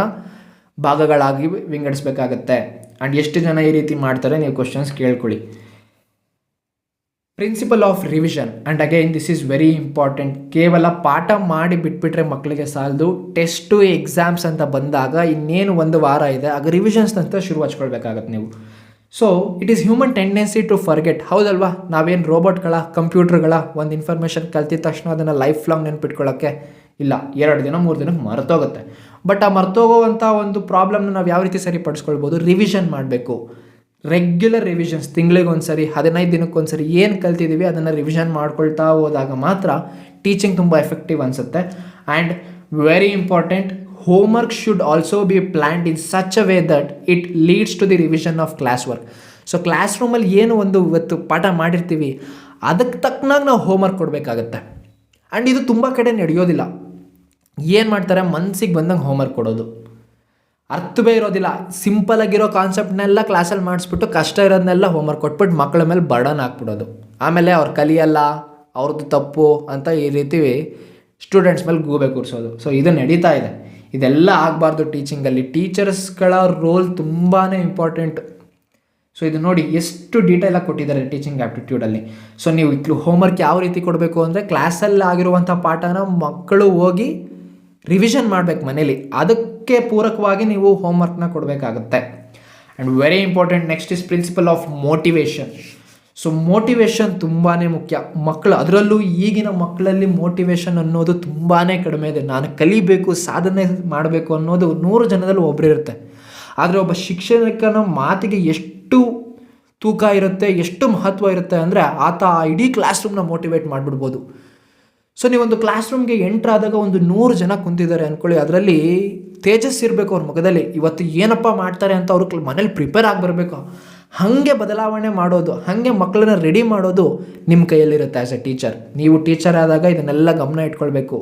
ಭಾಗಗಳಾಗಿ ವಿಂಗಡಿಸ್ಬೇಕಾಗತ್ತೆ. ಆ್ಯಂಡ್ ಎಷ್ಟು ಜನ ಈ ರೀತಿ ಮಾಡ್ತಾರೆ ನೀವು ಕ್ವಶನ್ಸ್ ಕೇಳ್ಕೊಳ್ಳಿ. Principle of revision. And again this is very important. ಕೇವಲ ಪಾಠ ಮಾಡಿ ಬಿಟ್ಬಿಟ್ರೆ ಮಕ್ಕಳಿಗೆ ಸಾಲದು. ಟೆಸ್ಟು ಎಕ್ಸಾಮ್ಸ್ ಅಂತ ಬಂದಾಗ ಇನ್ನೇನು 1 ವಾರ ಇದೆ, ಆಗ ರಿವಿಷನ್ಸ್ ಅಂತ ಶುರು ಹಚ್ಕೊಳ್ಬೇಕಾಗತ್ತೆ ನೀವು. So it is human tendency to forget. ಹೌದಲ್ವಾ? ನಾವೇನು ರೋಬೋಟ್ಗಳ, ಕಂಪ್ಯೂಟರ್ಗಳ ಒಂದು ಇನ್ಫಾರ್ಮೇಷನ್ ಕಲ್ತಿದ ತಕ್ಷಣ ಅದನ್ನು ಲೈಫ್ ಲಾಂಗ್ ನೆನ್ಪಿಟ್ಕೊಳ್ಳೋಕ್ಕೆ ಇಲ್ಲ. 2 ದಿನ 3 ದಿನಕ್ಕೆ ಮರ್ತೋಗುತ್ತೆ. ಬಟ್ ಆ ಮರ್ತೋಗೋವಂಥ ಒಂದು ಪ್ರಾಬ್ಲಮ್ನ ನಾವು ಯಾವ ರೀತಿ ಸರಿಪಡಿಸ್ಕೊಳ್ಬೋದು? ರಿವಿಷನ್ ಮಾಡಬೇಕು. ರೆಗ್ಯುಲರ್ ರಿವಿಷನ್ಸ್, ತಿಂಗಳಿಗೊಂದ್ಸರಿ, 15 ದಿನಕ್ಕೊಂದ್ಸರಿ ಏನು ಕಲ್ತಿದ್ದೀವಿ ಅದನ್ನು ರಿವಿಷನ್ ಮಾಡ್ಕೊಳ್ತಾ ಹೋದಾಗ ಮಾತ್ರ ಟೀಚಿಂಗ್ ತುಂಬ ಎಫೆಕ್ಟಿವ್ ಅನಿಸುತ್ತೆ. And very important, homework should also be planned in such a way that it leads to the revision of class work. So class ರೂಮಲ್ಲಿ ಏನು ಒಂದು ಇವತ್ತು ಪಾಠ ಮಾಡಿರ್ತೀವಿ ಅದಕ್ಕೆ ತಕ್ಕನಾಗಿ ನಾವು ಹೋಮ್ವರ್ಕ್ ಕೊಡಬೇಕಾಗತ್ತೆ. ಆ್ಯಂಡ್ ಇದು ತುಂಬ ಕಡೆ ನಡೆಯೋದಿಲ್ಲ. ಏನು ಮಾಡ್ತಾರೆ, ಮನಸ್ಸಿಗೆ ಬಂದಂಗೆ ಹೋಮ್ವರ್ಕ್ ಕೊಡೋದು, ಅರ್ಥವೇ ಇರೋದಿಲ್ಲ. ಸಿಂಪಲಾಗಿರೋ ಕಾನ್ಸೆಪ್ಟ್ನೆಲ್ಲ ಕ್ಲಾಸಲ್ಲಿ ಮಾಡಿಸ್ಬಿಟ್ಟು ಕಷ್ಟ ಇರೋದನ್ನೆಲ್ಲ ಹೋಮ್ವರ್ಕ್ ಕೊಟ್ಬಿಟ್ಟು ಮಕ್ಕಳ ಮೇಲೆ ಬರ್ಡನ್ ಹಾಕ್ಬಿಡೋದು. ಆಮೇಲೆ ಅವ್ರು ಕಲಿಯಲ್ಲ, ಅವ್ರದ್ದು ತಪ್ಪು ಅಂತ ಈ ರೀತಿ ಸ್ಟೂಡೆಂಟ್ಸ್ ಮೇಲೆ ಗೂಬೆ ಕೂರಿಸೋದು. ಸೊ ಇದು ನಡೀತಾ ಇದೆ. ಇದೆಲ್ಲ ಆಗಬಾರ್ದು ಟೀಚಿಂಗಲ್ಲಿ. ಟೀಚರ್ಸ್ಗಳ ರೋಲ್ ತುಂಬಾ ಇಂಪಾರ್ಟೆಂಟ್. ಸೊ ಇದು ನೋಡಿ ಎಷ್ಟು ಡೀಟೇಲಾಗಿ ಕೊಟ್ಟಿದ್ದಾರೆ ಟೀಚಿಂಗ್ ಆ್ಯಪ್ಟಿಟ್ಯೂಡಲ್ಲಿ. ಸೊ ನೀವು ಹೋಮ್ವರ್ಕ್ ಯಾವ ರೀತಿ ಕೊಡಬೇಕು ಅಂದರೆ ಕ್ಲಾಸಲ್ಲಿ ಆಗಿರುವಂಥ ಪಾಠನ ಮಕ್ಕಳು ಹೋಗಿ ರಿವಿಷನ್ ಮಾಡಬೇಕು ಮನೇಲಿ. ಅದಕ್ಕೆ ಪೂರಕವಾಗಿ ನೀವು ಹೋಮ್ವರ್ಕ್ನ ಕೊಡಬೇಕಾಗುತ್ತೆ. And very important next is principle of motivation. So motivation ತುಂಬಾ ಮುಖ್ಯ. ಮಕ್ಕಳು, ಅದರಲ್ಲೂ ಈಗಿನ ಮಕ್ಕಳಲ್ಲಿ ಮೋಟಿವೇಶನ್ ಅನ್ನೋದು ತುಂಬಾ ಕಡಿಮೆ ಇದೆ. ನಾನು ಕಲಿಬೇಕು, ಸಾಧನೆ ಮಾಡಬೇಕು ಅನ್ನೋದು 100 ಜನದಲ್ಲಿ ಒಬ್ಬರಿರುತ್ತೆ. ಆದರೆ ಒಬ್ಬ ಶಿಕ್ಷಕನ ಮಾತಿಗೆ ಎಷ್ಟು ತೂಕ ಇರುತ್ತೆ, ಎಷ್ಟು ಮಹತ್ವ ಇರುತ್ತೆ ಅಂದರೆ ಆತ ಇಡೀ ಕ್ಲಾಸ್ ರೂಮ್ನ ಮೋಟಿವೇಟ್ ಮಾಡಿಬಿಡ್ಬೋದು. ಸೊ ನೀವೊಂದು ಕ್ಲಾಸ್ ರೂಮ್ಗೆ ಎಂಟ್ರಾದಾಗ ಒಂದು 100 ಜನ ಕುಂತಿದ್ದಾರೆ ಅಂದ್ಕೊಳ್ಳಿ, ಅದರಲ್ಲಿ ತೇಜಸ್ ಇರಬೇಕು ಅವ್ರ ಮುಖದಲ್ಲಿ. ಇವತ್ತು ಏನಪ್ಪ ಮಾಡ್ತಾರೆ ಅಂತ ಅವರು ಮನೇಲಿ ಪ್ರಿಪೇರ್ ಆಗಿ ಬರಬೇಕು. ಹಾಗೆ ಬದಲಾವಣೆ ಮಾಡೋದು, ಹಾಗೆ ಮಕ್ಕಳನ್ನ ರೆಡಿ ಮಾಡೋದು ನಿಮ್ಮ ಕೈಯಲ್ಲಿರುತ್ತೆ ಆ್ಯಸ್ ಎ ಟೀಚರ್. ನೀವು ಟೀಚರ್ ಆದಾಗ ಇದನ್ನೆಲ್ಲ ಗಮನ ಇಟ್ಕೊಳ್ಬೇಕು.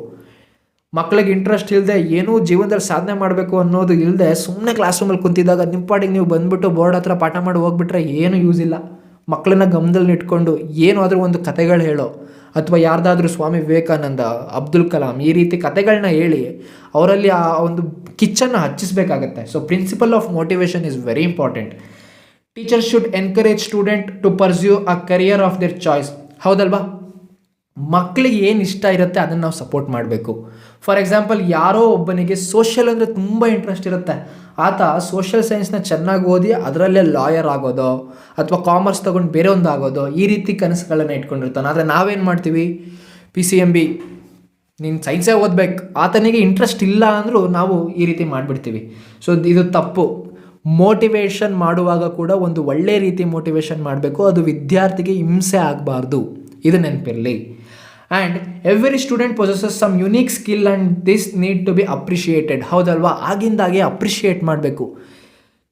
ಮಕ್ಕಳಿಗೆ ಇಂಟ್ರೆಸ್ಟ್ ಇಲ್ಲದೆ, ಏನೂ ಜೀವನದಲ್ಲಿ ಸಾಧನೆ ಮಾಡಬೇಕು ಅನ್ನೋದು ಇಲ್ಲದೆ ಸುಮ್ಮನೆ ಕ್ಲಾಸ್ ರೂಮಲ್ಲಿ ಕುಂತಿದ್ದಾಗ ನಿಮ್ಮ ಪಾಡಿಗೆ ನೀವು ಬಂದುಬಿಟ್ಟು ಬೋರ್ಡ್ ಹತ್ರ ಪಾಠ ಮಾಡಿ ಹೋಗ್ಬಿಟ್ರೆ ಏನೂ ಯೂಸ್ ಇಲ್ಲ. ಮಕ್ಕಳನ್ನ ಗಮನದಲ್ಲಿ ಇಟ್ಕೊಂಡು ಏನಾದರೂ ಒಂದು ಕಥೆಗಳು ಹೇಳೋ, ಅಥವಾ ಯಾರ್ದಾದ್ರೂ ಸ್ವಾಮಿ ವಿವೇಕಾನಂದ, ಅಬ್ದುಲ್ ಕಲಾಂ ಈ ರೀತಿ ಕಥೆಗಳನ್ನ ಹೇಳಿ ಅವರಲ್ಲಿ ಆ ಒಂದು ಕಿಚ್ಚನ್ನು ಹಚ್ಚಿಸಬೇಕಾಗತ್ತೆ. So principle of motivation is very important. Teacher should encourage student to pursue a career of their choice. ಹೌದಲ್ವಾ? ಮಕ್ಕಳಿಗೆ ಏನು ಇಷ್ಟ ಇರುತ್ತೆ ಅದನ್ನು ನಾವು ಸಪೋರ್ಟ್ ಮಾಡಬೇಕು. ಫಾರ್ ಎಕ್ಸಾಂಪಲ್, ಯಾರೋ ಒಬ್ಬನಿಗೆ ಸೋಷಿಯಲ್ ಅಂದರೆ ತುಂಬ ಇಂಟ್ರೆಸ್ಟ್ ಇರುತ್ತೆ, ಆತ ಸೋಷಿಯಲ್ ಸೈನ್ಸ್ನ ಚೆನ್ನಾಗಿ ಓದಿ ಅದರಲ್ಲೇ ಲಾಯರ್ ಆಗೋದೋ ಅಥವಾ ಕಾಮರ್ಸ್ ತೊಗೊಂಡು ಬೇರೆ ಒಂದು ಆಗೋದೋ ಈ ರೀತಿ ಕನಸುಗಳನ್ನು ಇಟ್ಕೊಂಡಿರ್ತಾನೆ. ಆದರೆ ನಾವೇನು ಮಾಡ್ತೀವಿ, PCMB ನೀನು ಸೈನ್ಸೇ ಓದಬೇಕು, ಆತನಿಗೆ ಇಂಟ್ರೆಸ್ಟ್ ಇಲ್ಲ ಅಂದರೂ ನಾವು ಈ ರೀತಿ ಮಾಡಿಬಿಡ್ತೀವಿ. ಸೊ ಇದು ತಪ್ಪು. ಮೋಟಿವೇಶನ್ ಮಾಡುವಾಗ ಕೂಡ ಒಂದು ಒಳ್ಳೆ ರೀತಿ ಮೋಟಿವೇಶನ್ ಮಾಡಬೇಕು, ಅದು ವಿದ್ಯಾರ್ಥಿಗೆ ಹಿಂಸೆ ಆಗಬಾರ್ದು, ಇದು ನೆನಪಿರಲಿ. And every student possesses some unique skill and this need to be appreciated. ಹೌದಲ್ವಾ? ಆಗಿಂದಾಗೆ ಅಪ್ರಿಷಿಯೇಟ್ ಮಾಡಬೇಕು.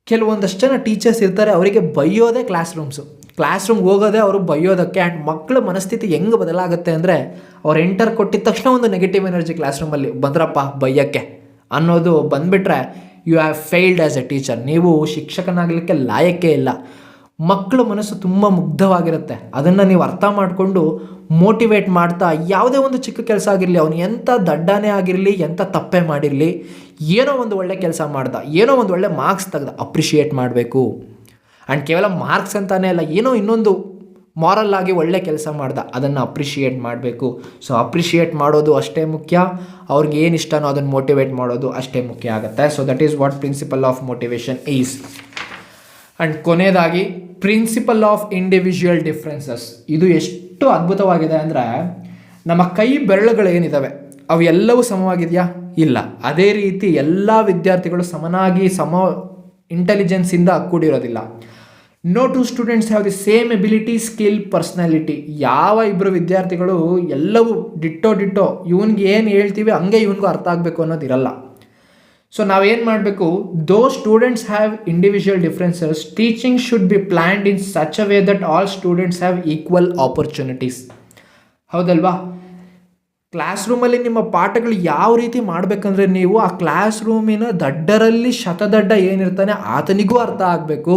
ಕೆಲವೊಂದಷ್ಟು ಜನ ಟೀಚರ್ಸ್ ಇರ್ತಾರೆ, ಅವರಿಗೆ ಬೈಯೋದೇ ಕ್ಲಾಸ್ ರೂಮ್ಗೆ ಹೋಗೋದೇ ಅವರು ಬೈಯೋದಕ್ಕೆ. ಆ್ಯಂಡ್ ಮಕ್ಕಳ ಮನಸ್ಥಿತಿ ಹೆಂಗೆ ಬದಲಾಗುತ್ತೆ ಅಂದರೆ, ಅವ್ರು ಎಂಟರ್ ಕೊಟ್ಟಿದ ತಕ್ಷಣ ಒಂದು ನೆಗೆಟಿವ್ ಎನರ್ಜಿ ಕ್ಲಾಸ್ ರೂಮಲ್ಲಿ ಬಂದ್ರಪ್ಪ ಬೈಯೋಕ್ಕೆ ಅನ್ನೋದು ಬಂದುಬಿಟ್ರೆ you have failed as a teacher. ನೀವು ಶಿಕ್ಷಕನಾಗಲಿಕ್ಕೆ ಲಾಯಕ್ಕೇ ಇಲ್ಲ. ಮಕ್ಕಳ ಮನಸ್ಸು ತುಂಬ ಮುಗ್ಧವಾಗಿರುತ್ತೆ, ಅದನ್ನು ನೀವು ಅರ್ಥ ಮಾಡಿಕೊಂಡು ಮೋಟಿವೇಟ್ ಮಾಡ್ತಾ, ಯಾವುದೇ ಒಂದು ಚಿಕ್ಕ ಕೆಲಸ ಆಗಿರಲಿ, ಅವನು ಎಂಥ ದಡ್ಡನೇ ಆಗಿರಲಿ, ಎಂಥ ತಪ್ಪೇ ಮಾಡಿರಲಿ, ಏನೋ ಒಂದು ಒಳ್ಳೆ ಕೆಲಸ ಮಾಡ್ದ, ಏನೋ ಒಂದು ಒಳ್ಳೆ ಮಾರ್ಕ್ಸ್ ತೆಗ್ದ, ಅಪ್ರಿಷಿಯೇಟ್ ಮಾಡಬೇಕು. ಆ್ಯಂಡ್ ಕೇವಲ ಮಾರ್ಕ್ಸ್ ಅಂತಾನೇ ಅಲ್ಲ, ಏನೋ ಇನ್ನೊಂದು ಮಾರಲ್ ಆಗಿ ಒಳ್ಳೆ ಕೆಲಸ ಮಾಡ್ದ, ಅದನ್ನು ಅಪ್ರಿಷಿಯೇಟ್ ಮಾಡಬೇಕು. ಸೊ ಅಪ್ರಿಷಿಯೇಟ್ ಮಾಡೋದು ಅಷ್ಟೇ ಮುಖ್ಯ, ಅವ್ರಿಗೆ ಏನು ಇಷ್ಟನೋ ಅದನ್ನು ಮೋಟಿವೇಟ್ ಮಾಡೋದು ಅಷ್ಟೇ ಮುಖ್ಯ ಆಗುತ್ತೆ. So that is what principle of motivation is. And ಕೊನೆಯದಾಗಿ ಪ್ರಿನ್ಸಿಪಲ್ ಆಫ್ ಇಂಡಿವಿಜುವಲ್ ಡಿಫ್ರೆನ್ಸಸ್. ಇದು ಎಷ್ಟು ಅದ್ಭುತವಾಗಿದೆ ಅಂದರೆ, ನಮ್ಮ ಕೈ ಬೆರಳುಗಳೇನಿದ್ದಾವೆ ಅವು ಎಲ್ಲವೂ ಸಮವಾಗಿದೆಯಾ? ಇಲ್ಲ. ಅದೇ ರೀತಿ ಎಲ್ಲ ವಿದ್ಯಾರ್ಥಿಗಳು ಸಮನಾಗಿ ಇಂಟೆಲಿಜೆನ್ಸಿಂದ ಕೂಡಿರೋದಿಲ್ಲ. No two students have the same ability, skill, personality. ಯಾವ ಇಬ್ಬರು ವಿದ್ಯಾರ್ಥಿಗಳು ಎಲ್ಲವೂ ಡಿಟ್ಟೋ ಇವನ್ಗೆ ಏನು ಹೇಳ್ತೀವಿ ಹಂಗೆ ಇವನಿಗೂ ಅರ್ಥ ಆಗಬೇಕು ಅನ್ನೋದಿರಲ್ಲ. ಸೊ ನಾವೇನು ಮಾಡಬೇಕು, ದೋ students have individual differences, teaching should B planned in such a way that all students have equal opportunities. ಹೌದಲ್ವಾ? ಕ್ಲಾಸ್ ರೂಮಲ್ಲಿ ನಿಮ್ಮ ಪಾಠಗಳು ಯಾವ ರೀತಿ ಮಾಡಬೇಕಂದ್ರೆ, ನೀವು ಆ ಕ್ಲಾಸ್ ರೂಮಿನ ದಡ್ಡರಲ್ಲಿ ಶತದಡ್ಡ ಏನಿರ್ತಾನೆ ಆತನಿಗೂ ಅರ್ಥ ಆಗಬೇಕು,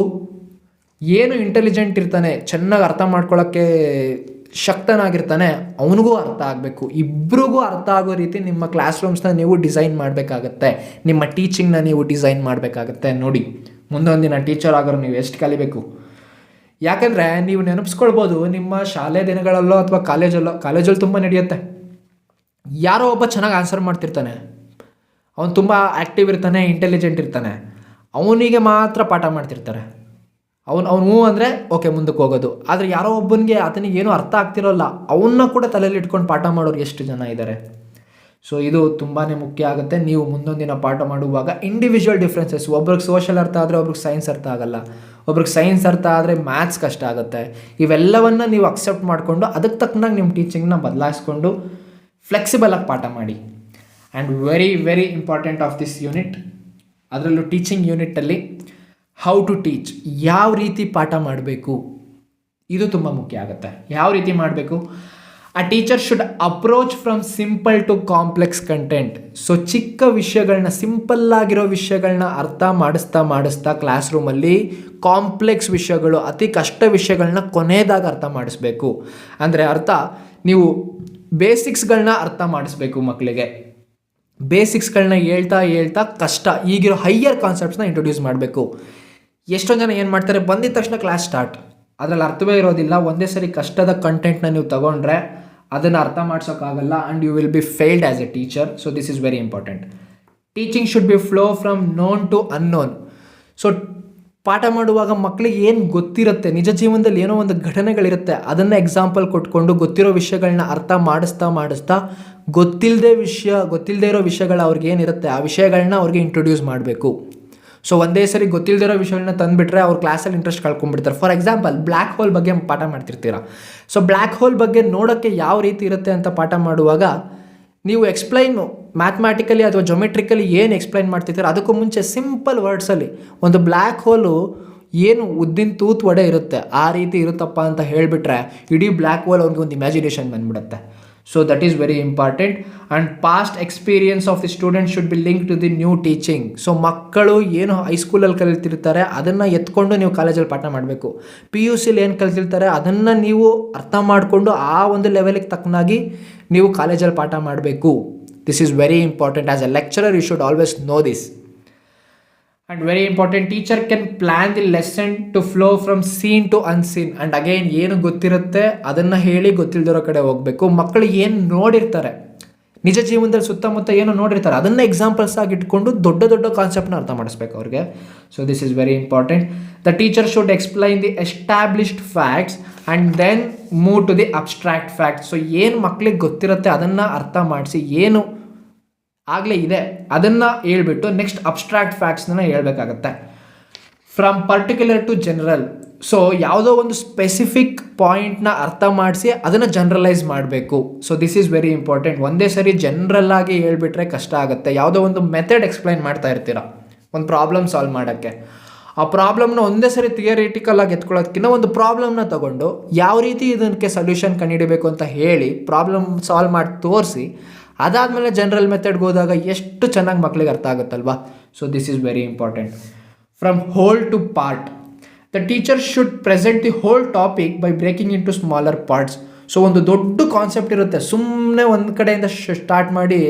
ಏನು ಇಂಟೆಲಿಜೆಂಟ್ ಇರ್ತಾನೆ, ಚೆನ್ನಾಗಿ ಅರ್ಥ ಮಾಡ್ಕೊಳ್ಳೋಕ್ಕೆ ಶಕ್ತನಾಗಿರ್ತಾನೆ, ಅವನಿಗೂ ಅರ್ಥ ಆಗಬೇಕು. ಇಬ್ರಿಗೂ ಅರ್ಥ ಆಗೋ ರೀತಿ ನಿಮ್ಮ ಕ್ಲಾಸ್ ರೂಮ್ಸ್ನ ನೀವು ಡಿಸೈನ್ ಮಾಡಬೇಕಾಗತ್ತೆ, ನಿಮ್ಮ ಟೀಚಿಂಗ್ನ ನೀವು ಡಿಸೈನ್ ಮಾಡಬೇಕಾಗತ್ತೆ. ನೋಡಿ, ಮುಂದೊಂದು ದಿನ ಟೀಚರ್ ಆಗೋರು ನೀವು ಎಷ್ಟು ಕಲಿಬೇಕು. ಯಾಕಂದರೆ ನೀವು ನೆನಪಿಸ್ಕೊಳ್ಬೋದು, ನಿಮ್ಮ ಶಾಲೆ ದಿನಗಳಲ್ಲೋ ಅಥವಾ ಕಾಲೇಜಲ್ಲಿ ತುಂಬ ನಡೆಯುತ್ತೆ, ಯಾರೋ ಒಬ್ಬ ಚೆನ್ನಾಗಿ ಆನ್ಸರ್ ಮಾಡ್ತಿರ್ತಾನೆ, ಅವನು ತುಂಬ ಆ್ಯಕ್ಟಿವ್ ಇರ್ತಾನೆ, ಇಂಟೆಲಿಜೆಂಟ್ ಇರ್ತಾನೆ, ಅವನಿಗೆ ಮಾತ್ರ ಪಾಠ ಮಾಡ್ತಿರ್ತಾರೆ. ಅವನು ಅಂದರೆ ಓಕೆ ಮುಂದಕ್ಕೆ ಹೋಗೋದು. ಆದರೆ ಯಾರೋ ಒಬ್ಬನಿಗೆ ಆತನಿಗೆ ಏನೂ ಅರ್ಥ ಆಗ್ತಿರೋಲ್ಲ, ಅವನ್ನ ಕೂಡ ತಲೆಯಲ್ಲಿ ಇಟ್ಕೊಂಡು ಪಾಠ ಮಾಡೋರು ಎಷ್ಟು ಜನ ಇದ್ದಾರೆ. ಸೊ ಇದು ತುಂಬಾ ಮುಖ್ಯ ಆಗುತ್ತೆ. ನೀವು ಮುಂದೊಂದು ದಿನ ಪಾಠ ಮಾಡುವಾಗ ಇಂಡಿವಿಜುವಲ್ ಡಿಫ್ರೆನ್ಸಸ್, ಒಬ್ರಿಗೆ ಸೋಷಲ್ ಅರ್ಥ ಆದರೆ ಒಬ್ರಿಗೆ ಸೈನ್ಸ್ ಅರ್ಥ ಆಗಲ್ಲ, ಒಬ್ರಿಗೆ ಸೈನ್ಸ್ ಅರ್ಥ ಆದರೆ ಮ್ಯಾಥ್ಸ್ ಕಷ್ಟ ಆಗುತ್ತೆ. ಇವೆಲ್ಲವನ್ನು ನೀವು ಅಕ್ಸೆಪ್ಟ್ ಮಾಡಿಕೊಂಡು ಅದಕ್ಕೆ ತಕ್ಕನಾಗಿ ನಿಮ್ಮ ಟೀಚಿಂಗ್ನ ಬದಲಾಯಿಸ್ಕೊಂಡು ಫ್ಲೆಕ್ಸಿಬಲ್ ಆಗಿ ಪಾಠ ಮಾಡಿ. And very very important of this unit, ಅದರಲ್ಲೂ ಟೀಚಿಂಗ್ ಯೂನಿಟಲ್ಲಿ ಹೌ ಟು ಟೀಚ್, ಯಾವ ರೀತಿ ಪಾಠ ಮಾಡಬೇಕು, ಇದು ತುಂಬ ಮುಖ್ಯ ಆಗುತ್ತೆ. ಯಾವ ರೀತಿ ಮಾಡಬೇಕು? A teacher should approach from simple to complex content. So ಚಿಕ್ಕ ವಿಷಯಗಳನ್ನ, ಸಿಂಪಲ್ಲಾಗಿರೋ ವಿಷಯಗಳನ್ನ ಅರ್ಥ ಮಾಡಿಸ್ತಾ ಕ್ಲಾಸ್ ರೂಮಲ್ಲಿ ಕಾಂಪ್ಲೆಕ್ಸ್ ವಿಷಯಗಳು, ಅತಿ ಕಷ್ಟ ವಿಷಯಗಳನ್ನ ಕೊನೆಯದಾಗ ಅರ್ಥ ಮಾಡಿಸ್ಬೇಕು. ಅಂದರೆ ಅರ್ಥ, ನೀವು ಬೇಸಿಕ್ಸ್ಗಳನ್ನ ಅರ್ಥ ಮಾಡಿಸ್ಬೇಕು ಮಕ್ಕಳಿಗೆ. ಬೇಸಿಕ್ಸ್ಗಳನ್ನ ಹೇಳ್ತಾ ಕಷ್ಟ, ಈಗಿರೋ ಹೈಯರ್ ಕಾನ್ಸೆಪ್ಟ್ಸ್ನ ಇಂಟ್ರೊಡ್ಯೂಸ್ ಮಾಡಬೇಕು. ಎಷ್ಟೊಂದು ಜನ ಏನು ಮಾಡ್ತಾರೆ, ಬಂದಿದ್ದ ತಕ್ಷಣ ಕ್ಲಾಸ್ ಸ್ಟಾರ್ಟ್, ಅದರಲ್ಲಿ ಅರ್ಥವೇ ಇರೋದಿಲ್ಲ. ಒಂದೇ ಸರಿ ಕಷ್ಟದ ಕಂಟೆಂಟ್ನ ನೀವು ತಗೊಂಡ್ರೆ ಅದನ್ನು ಅರ್ಥ ಮಾಡ್ಸೋಕ್ಕಾಗಲ್ಲ, and you will be failed as a teacher. So this is very important. Teaching should be flow from known to unknown. So ಪಾಠ ಮಾಡುವಾಗ ಮಕ್ಕಳಿಗೆ ಏನು ಗೊತ್ತಿರುತ್ತೆ, ನಿಜ ಜೀವನದಲ್ಲಿ ಏನೋ ಒಂದು ಘಟನೆಗಳಿರುತ್ತೆ, ಅದನ್ನು ಎಕ್ಸಾಂಪಲ್ ಕೊಟ್ಕೊಂಡು ಗೊತ್ತಿರೋ ವಿಷಯಗಳನ್ನ ಅರ್ಥ ಮಾಡಿಸ್ತಾ ಗೊತ್ತಿಲ್ಲದೆ ಇರೋ ವಿಷಯಗಳು ಅವ್ರಿಗೆ ಏನಿರುತ್ತೆ ಆ ವಿಷಯಗಳನ್ನ ಅವ್ರಿಗೆ ಇಂಟ್ರೊಡ್ಯೂಸ್ ಮಾಡಬೇಕು. ಸೊ ಒಂದೇ ಸರಿ ಗೊತ್ತಿಲ್ಲದೆ ಇರೋ ವಿಷಯಗಳನ್ನ ತಂದುಬಿಟ್ರೆ ಅವ್ರ ಕ್ಲಾಸಲ್ಲಿ ಇಂಟ್ರೆಸ್ಟ್ ಕಳ್ಕೊಂಡ್ಬಿಡ್ತಾರೆ. ಫಾರ್ ಎಕ್ಸಾಂಪಲ್, ಬ್ಲ್ಯಾಕ್ ಹೋಲ್ ಬಗ್ಗೆ ಪಾಠ ಮಾಡ್ತಿರ್ತೀರ. ಸೊ ಬ್ಲ್ಯಾಕ್ ಹೋಲ್ ಬಗ್ಗೆ ನೋಡೋಕ್ಕೆ ಯಾವ ರೀತಿ ಇರುತ್ತೆ ಅಂತ ಪಾಠ ಮಾಡುವಾಗ ನೀವು ಎಕ್ಸ್ಪ್ಲೈನು ಮ್ಯಾಥಮ್ಯಾಟಿಕಲಿ ಅಥವಾ ಜೊಮೆಟ್ರಿಕಲಿ ಏನು ಎಕ್ಸ್ಪ್ಲೈನ್ ಮಾಡ್ತಿರ್ತೀರ ಅದಕ್ಕೂ ಮುಂಚೆ ಸಿಂಪಲ್ ವರ್ಡ್ಸಲ್ಲಿ ಒಂದು ಬ್ಲ್ಯಾಕ್ ಹೋಲು ಏನು ಉದ್ದಿನ ತೂತು ವಡೆ ಇರುತ್ತೆ ಆ ರೀತಿ ಇರುತ್ತಪ್ಪ ಅಂತ ಹೇಳಿಬಿಟ್ರೆ ಇಡೀ ಬ್ಲ್ಯಾಕ್ ಹೋಲ್ ಅವ್ರಿಗೆ ಒಂದು ಇಮ್ಯಾಜಿನೇಷನ್ ಬಂದ್ಬಿಡುತ್ತೆ. So that is very important. And past experience of the student should be link to the new teaching. So ಮಕ್ಕಳು ಏನು ಹೈಸ್ಕೂಲಲ್ಲಿ ಕಲಿತಿರ್ತಾರೆ ಅದನ್ನು ಎತ್ಕೊಂಡು ನೀವು ಕಾಲೇಜಲ್ಲಿ ಪಾಠ ಮಾಡಬೇಕು. PUCಲಿ ಏನು ಕಲಿತಿರ್ತಾರೆ ಅದನ್ನು ನೀವು ಅರ್ಥ ಮಾಡಿಕೊಂಡು ಆ ಒಂದು ಲೆವೆಲಿಗೆ ತಕ್ಕನಾಗಿ ನೀವು ಕಾಲೇಜಲ್ಲಿ ಪಾಠ ಮಾಡಬೇಕು. This is very important. As a lecturer you should always know this. And very important, teacher can plan the lesson to flow from seen to unseen. And again ಏನು ಗೊತ್ತಿರುತ್ತೆ ಅದನ್ನು ಹೇಳಿ ಗೊತ್ತಿಲ್ದಿರೋ ಕಡೆ ಹೋಗಬೇಕು. ಮಕ್ಕಳು ಏನು ನೋಡಿರ್ತಾರೆ, ನಿಜ ಜೀವನದಲ್ಲಿ ಸುತ್ತಮುತ್ತ ಏನು ನೋಡಿರ್ತಾರೆ, ಅದನ್ನು ಎಕ್ಸಾಂಪಲ್ಸ್ ಆಗಿ ಇಟ್ಕೊಂಡು ದೊಡ್ಡ ದೊಡ್ಡ ಕಾನ್ಸೆಪ್ಟ್ನ ಅರ್ಥ ಮಾಡಿಸ್ಬೇಕು ಅವ್ರಿಗೆ. So this is very important. The teacher should explain the established facts and then move to the abstract facts. So ಏನು ಮಕ್ಕಳಿಗೆ ಗೊತ್ತಿರುತ್ತೆ ಅದನ್ನು ಅರ್ಥ ಮಾಡಿಸಿ, ಏನು ಆಗಲೇ ಇದೆ ಅದನ್ನು ಹೇಳ್ಬಿಟ್ಟು ನೆಕ್ಸ್ಟ್ ಅಬ್ಸ್ಟ್ರಾಕ್ಟ್ ಫ್ಯಾಕ್ಟ್ಸ್ನ ಹೇಳ್ಬೇಕಾಗತ್ತೆ. From particular to general. So ಯಾವುದೋ ಒಂದು ಸ್ಪೆಸಿಫಿಕ್ ಪಾಯಿಂಟ್ನ ಅರ್ಥ ಮಾಡಿಸಿ ಅದನ್ನು ಜನರಲೈಸ್ ಮಾಡಬೇಕು. So this is very important. ಒಂದೇ ಸರಿ ಜನರಲ್ ಆಗಿ ಹೇಳ್ಬಿಟ್ರೆ ಕಷ್ಟ ಆಗುತ್ತೆ. ಯಾವುದೋ ಒಂದು ಮೆಥಡ್ ಎಕ್ಸ್ಪ್ಲೈನ್ ಮಾಡ್ತಾ ಇರ್ತೀರ ಒಂದು ಪ್ರಾಬ್ಲಮ್ ಸಾಲ್ವ್ ಮಾಡೋಕ್ಕೆ, ಆ ಪ್ರಾಬ್ಲಮ್ನ ಒಂದೇ ಸರಿ ಥಿಯರಿಟಿಕಲ್ ಆಗಿ ಎತ್ಕೊಳ್ಳೋದಕ್ಕಿಂತ ಒಂದು ಪ್ರಾಬ್ಲಮ್ನ ತೊಗೊಂಡು ಯಾವ ರೀತಿ ಇದಕ್ಕೆ ಸೊಲ್ಯೂಷನ್ ಕಂಡುಹಿಡಬೇಕು ಅಂತ ಹೇಳಿ ಪ್ರಾಬ್ಲಮ್ ಸಾಲ್ವ್ ಮಾಡಿ ತೋರಿಸಿ ಅದಾದಮೇಲೆ ಜನರಲ್ ಮೆಥಡ್ಗೆ ಹೋದಾಗ ಎಷ್ಟು ಚೆನ್ನಾಗಿ ಮಕ್ಕಳಿಗೆ ಅರ್ಥ ಆಗುತ್ತಲ್ವಾ. So this is very important. From whole to part. The teacher should present the whole topic by breaking into smaller parts. So ಒಂದು ದೊಡ್ಡ ಕಾನ್ಸೆಪ್ಟ್ ಇರುತ್ತೆ, ಸುಮ್ಮನೆ ಒಂದು ಕಡೆಯಿಂದ ಸ್ಟಾರ್ಟ್ ಮಾಡಿ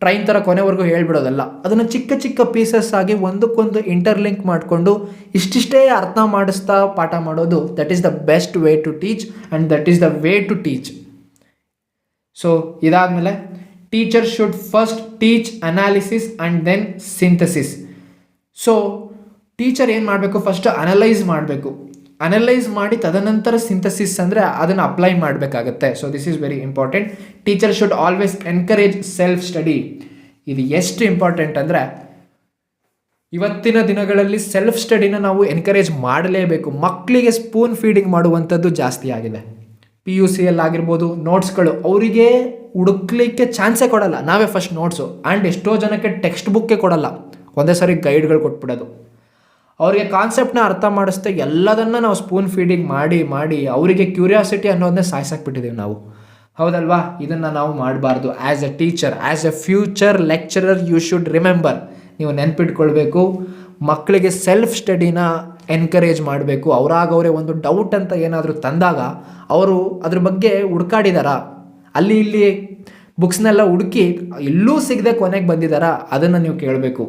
ಟ್ರೈನ್ ಥರ ಕೊನೆವರೆಗೂ ಹೇಳ್ಬಿಡೋದಲ್ಲ. ಅದನ್ನು ಚಿಕ್ಕ ಚಿಕ್ಕ ಪೀಸಸ್ ಆಗಿ ಒಂದಕ್ಕೊಂದು ಇಂಟರ್ಲಿಂಕ್ ಮಾಡಿಕೊಂಡು ಇಷ್ಟಿಷ್ಟೇ ಅರ್ಥ ಮಾಡಿಸ್ತಾ ಪಾಠ ಮಾಡೋದು, that is the best way to teach and that is the way to teach. So ಇದಾದಮೇಲೆ teacher should first teach analysis and then synthesis. So teacher ಏನು ಮಾಡಬೇಕು, ಫಸ್ಟ್ ಅನಲೈಸ್ ಮಾಡಬೇಕು. ಅನಲೈಸ್ ಮಾಡಿ ತದನಂತರ ಸಿಂಥಸಿಸ್ ಅಂದರೆ ಅದನ್ನು ಅಪ್ಲೈ ಮಾಡಬೇಕಾಗತ್ತೆ. So this is very important. Teacher should always encourage self study. ಇದು ಎಷ್ಟು ಇಂಪಾರ್ಟೆಂಟ್ ಅಂದರೆ ಇವತ್ತಿನ ದಿನಗಳಲ್ಲಿ ಸೆಲ್ಫ್ ಸ್ಟಡಿನ ನಾವು ಎನ್ಕರೇಜ್ ಮಾಡಲೇಬೇಕು. ಮಕ್ಕಳಿಗೆ ಸ್ಪೂನ್ ಫೀಡಿಂಗ್ ಮಾಡುವಂಥದ್ದು ಜಾಸ್ತಿ ಆಗಿದೆ. PUCಯಲ್ಲಿ ಆಗಿರ್ಬೋದು, ನೋಟ್ಸ್ಗಳು ಅವರಿಗೆ ಹುಡುಕ್ಲಿಕ್ಕೆ ಚಾನ್ಸೇ ಕೊಡಲ್ಲ, ನಾವೇ ಫಸ್ಟ್ ನೋಟ್ಸು. ಆ್ಯಂಡ್ ಎಷ್ಟೋ ಜನಕ್ಕೆ ಟೆಕ್ಸ್ಟ್ ಬುಕ್ಕೇ ಕೊಡಲ್ಲ, ಒಂದೇ ಸರಿ ಗೈಡ್ಗಳು ಕೊಟ್ಬಿಡೋದು. ಅವರಿಗೆ ಕಾನ್ಸೆಪ್ಟ್ನ ಅರ್ಥ ಮಾಡಿಸ್ದೆ ಎಲ್ಲದನ್ನು ನಾವು ಸ್ಪೂನ್ ಫೀಡಿಂಗ್ ಮಾಡಿ ಮಾಡಿ ಅವರಿಗೆ ಕ್ಯೂರಿಯಾಸಿಟಿ ಅನ್ನೋದನ್ನೇ ಸಾಯಿಸಾಕ್ಬಿಟ್ಟಿದ್ದೀವಿ ನಾವು, ಹೌದಲ್ವಾ? ಇದನ್ನು ನಾವು ಮಾಡಬಾರ್ದು. As a teacher, as a future lecturer you should remember, ನೀವು ನೆನ್ಪಿಟ್ಕೊಳ್ಬೇಕು, ಮಕ್ಕಳಿಗೆ ಸೆಲ್ಫ್ ಸ್ಟಡಿನ ಎನ್ಕರೇಜ್ ಮಾಡಬೇಕು. ಅವರಾಗವರೇ ಒಂದು ಡೌಟ್ ಅಂತ ಏನಾದರೂ ತಂದಾಗ ಅವರು ಅದ್ರ ಬಗ್ಗೆ ಹುಡ್ಕಾಡಿದಾರಾ, ಅಲ್ಲಿ ಇಲ್ಲಿ ಬುಕ್ಸ್ನೆಲ್ಲ ಹುಡುಕಿ ಎಲ್ಲೂ ಸಿಗದೆ ಕೊನೆಗೆ ಬಂದಿದ್ದಾರಾ, ಅದನ್ನು ನೀವು ಕೇಳಬೇಕು.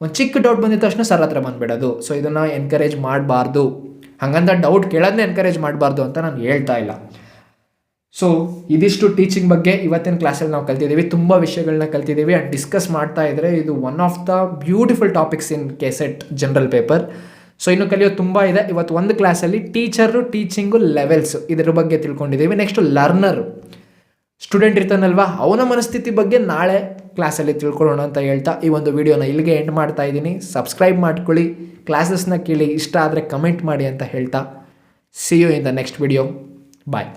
ಒಂದು ಚಿಕ್ಕ ಡೌಟ್ ಬಂದಿದ ತಕ್ಷಣ ಸರ್ ಹತ್ರ ಬಂದುಬಿಡೋದು. ಸೊ ಇದನ್ನು ಎನ್ಕರೇಜ್ ಮಾಡಬಾರ್ದು. ಹಾಗಂತ ಡೌಟ್ ಕೇಳೋದನ್ನೇ ಎನ್ಕರೇಜ್ ಮಾಡಬಾರ್ದು ಅಂತ ನಾನು ಹೇಳ್ತಾ ಇಲ್ಲ. ಸೊ ಇದಿಷ್ಟು ಟೀಚಿಂಗ್ ಬಗ್ಗೆ ಇವತ್ತಿನ ಕ್ಲಾಸಲ್ಲಿ ನಾವು ಕಲ್ತಿದ್ದೀವಿ. ತುಂಬ ವಿಷಯಗಳನ್ನ ಕಲ್ತಿದ್ದೀವಿ ಆ್ಯಂಡ್ ಡಿಸ್ಕಸ್ ಮಾಡ್ತಾ ಇದ್ದರೆ ಇದು one of the beautiful topics in KSET general paper. So ಇನ್ನು ಕಲಿಯೋದು ತುಂಬ ಇದೆ. ಇವತ್ತು ಒಂದು ಕ್ಲಾಸಲ್ಲಿ ಟೀಚರು, ಟೀಚಿಂಗು, ಲೆವೆಲ್ಸ್ ಇದ್ರ ಬಗ್ಗೆ ತಿಳ್ಕೊಂಡಿದ್ದೀವಿ. ನೆಕ್ಸ್ಟು ಲರ್ನರು, ಸ್ಟೂಡೆಂಟ್ ಇರ್ತಾನಲ್ವಾ, ಅವನ ಮನಸ್ಥಿತಿ ಬಗ್ಗೆ ನಾಳೆ ಕ್ಲಾಸಲ್ಲಿ ತಿಳ್ಕೊಳ್ಳೋಣ ಅಂತ ಹೇಳ್ತಾ ಈ ಒಂದು ವಿಡಿಯೋನ ಇಲ್ಲಿಗೆ ಎಂಡ್ ಮಾಡ್ತಾ ಇದ್ದೀನಿ. ಸಬ್ಸ್ಕ್ರೈಬ್ ಮಾಡ್ಕೊಳ್ಳಿ, ಕ್ಲಾಸಸ್ನ ಕೇಳಿ, ಇಷ್ಟ ಆದರೆ ಕಮೆಂಟ್ ಮಾಡಿ ಅಂತ ಹೇಳ್ತಾ see you in the next video. Bye.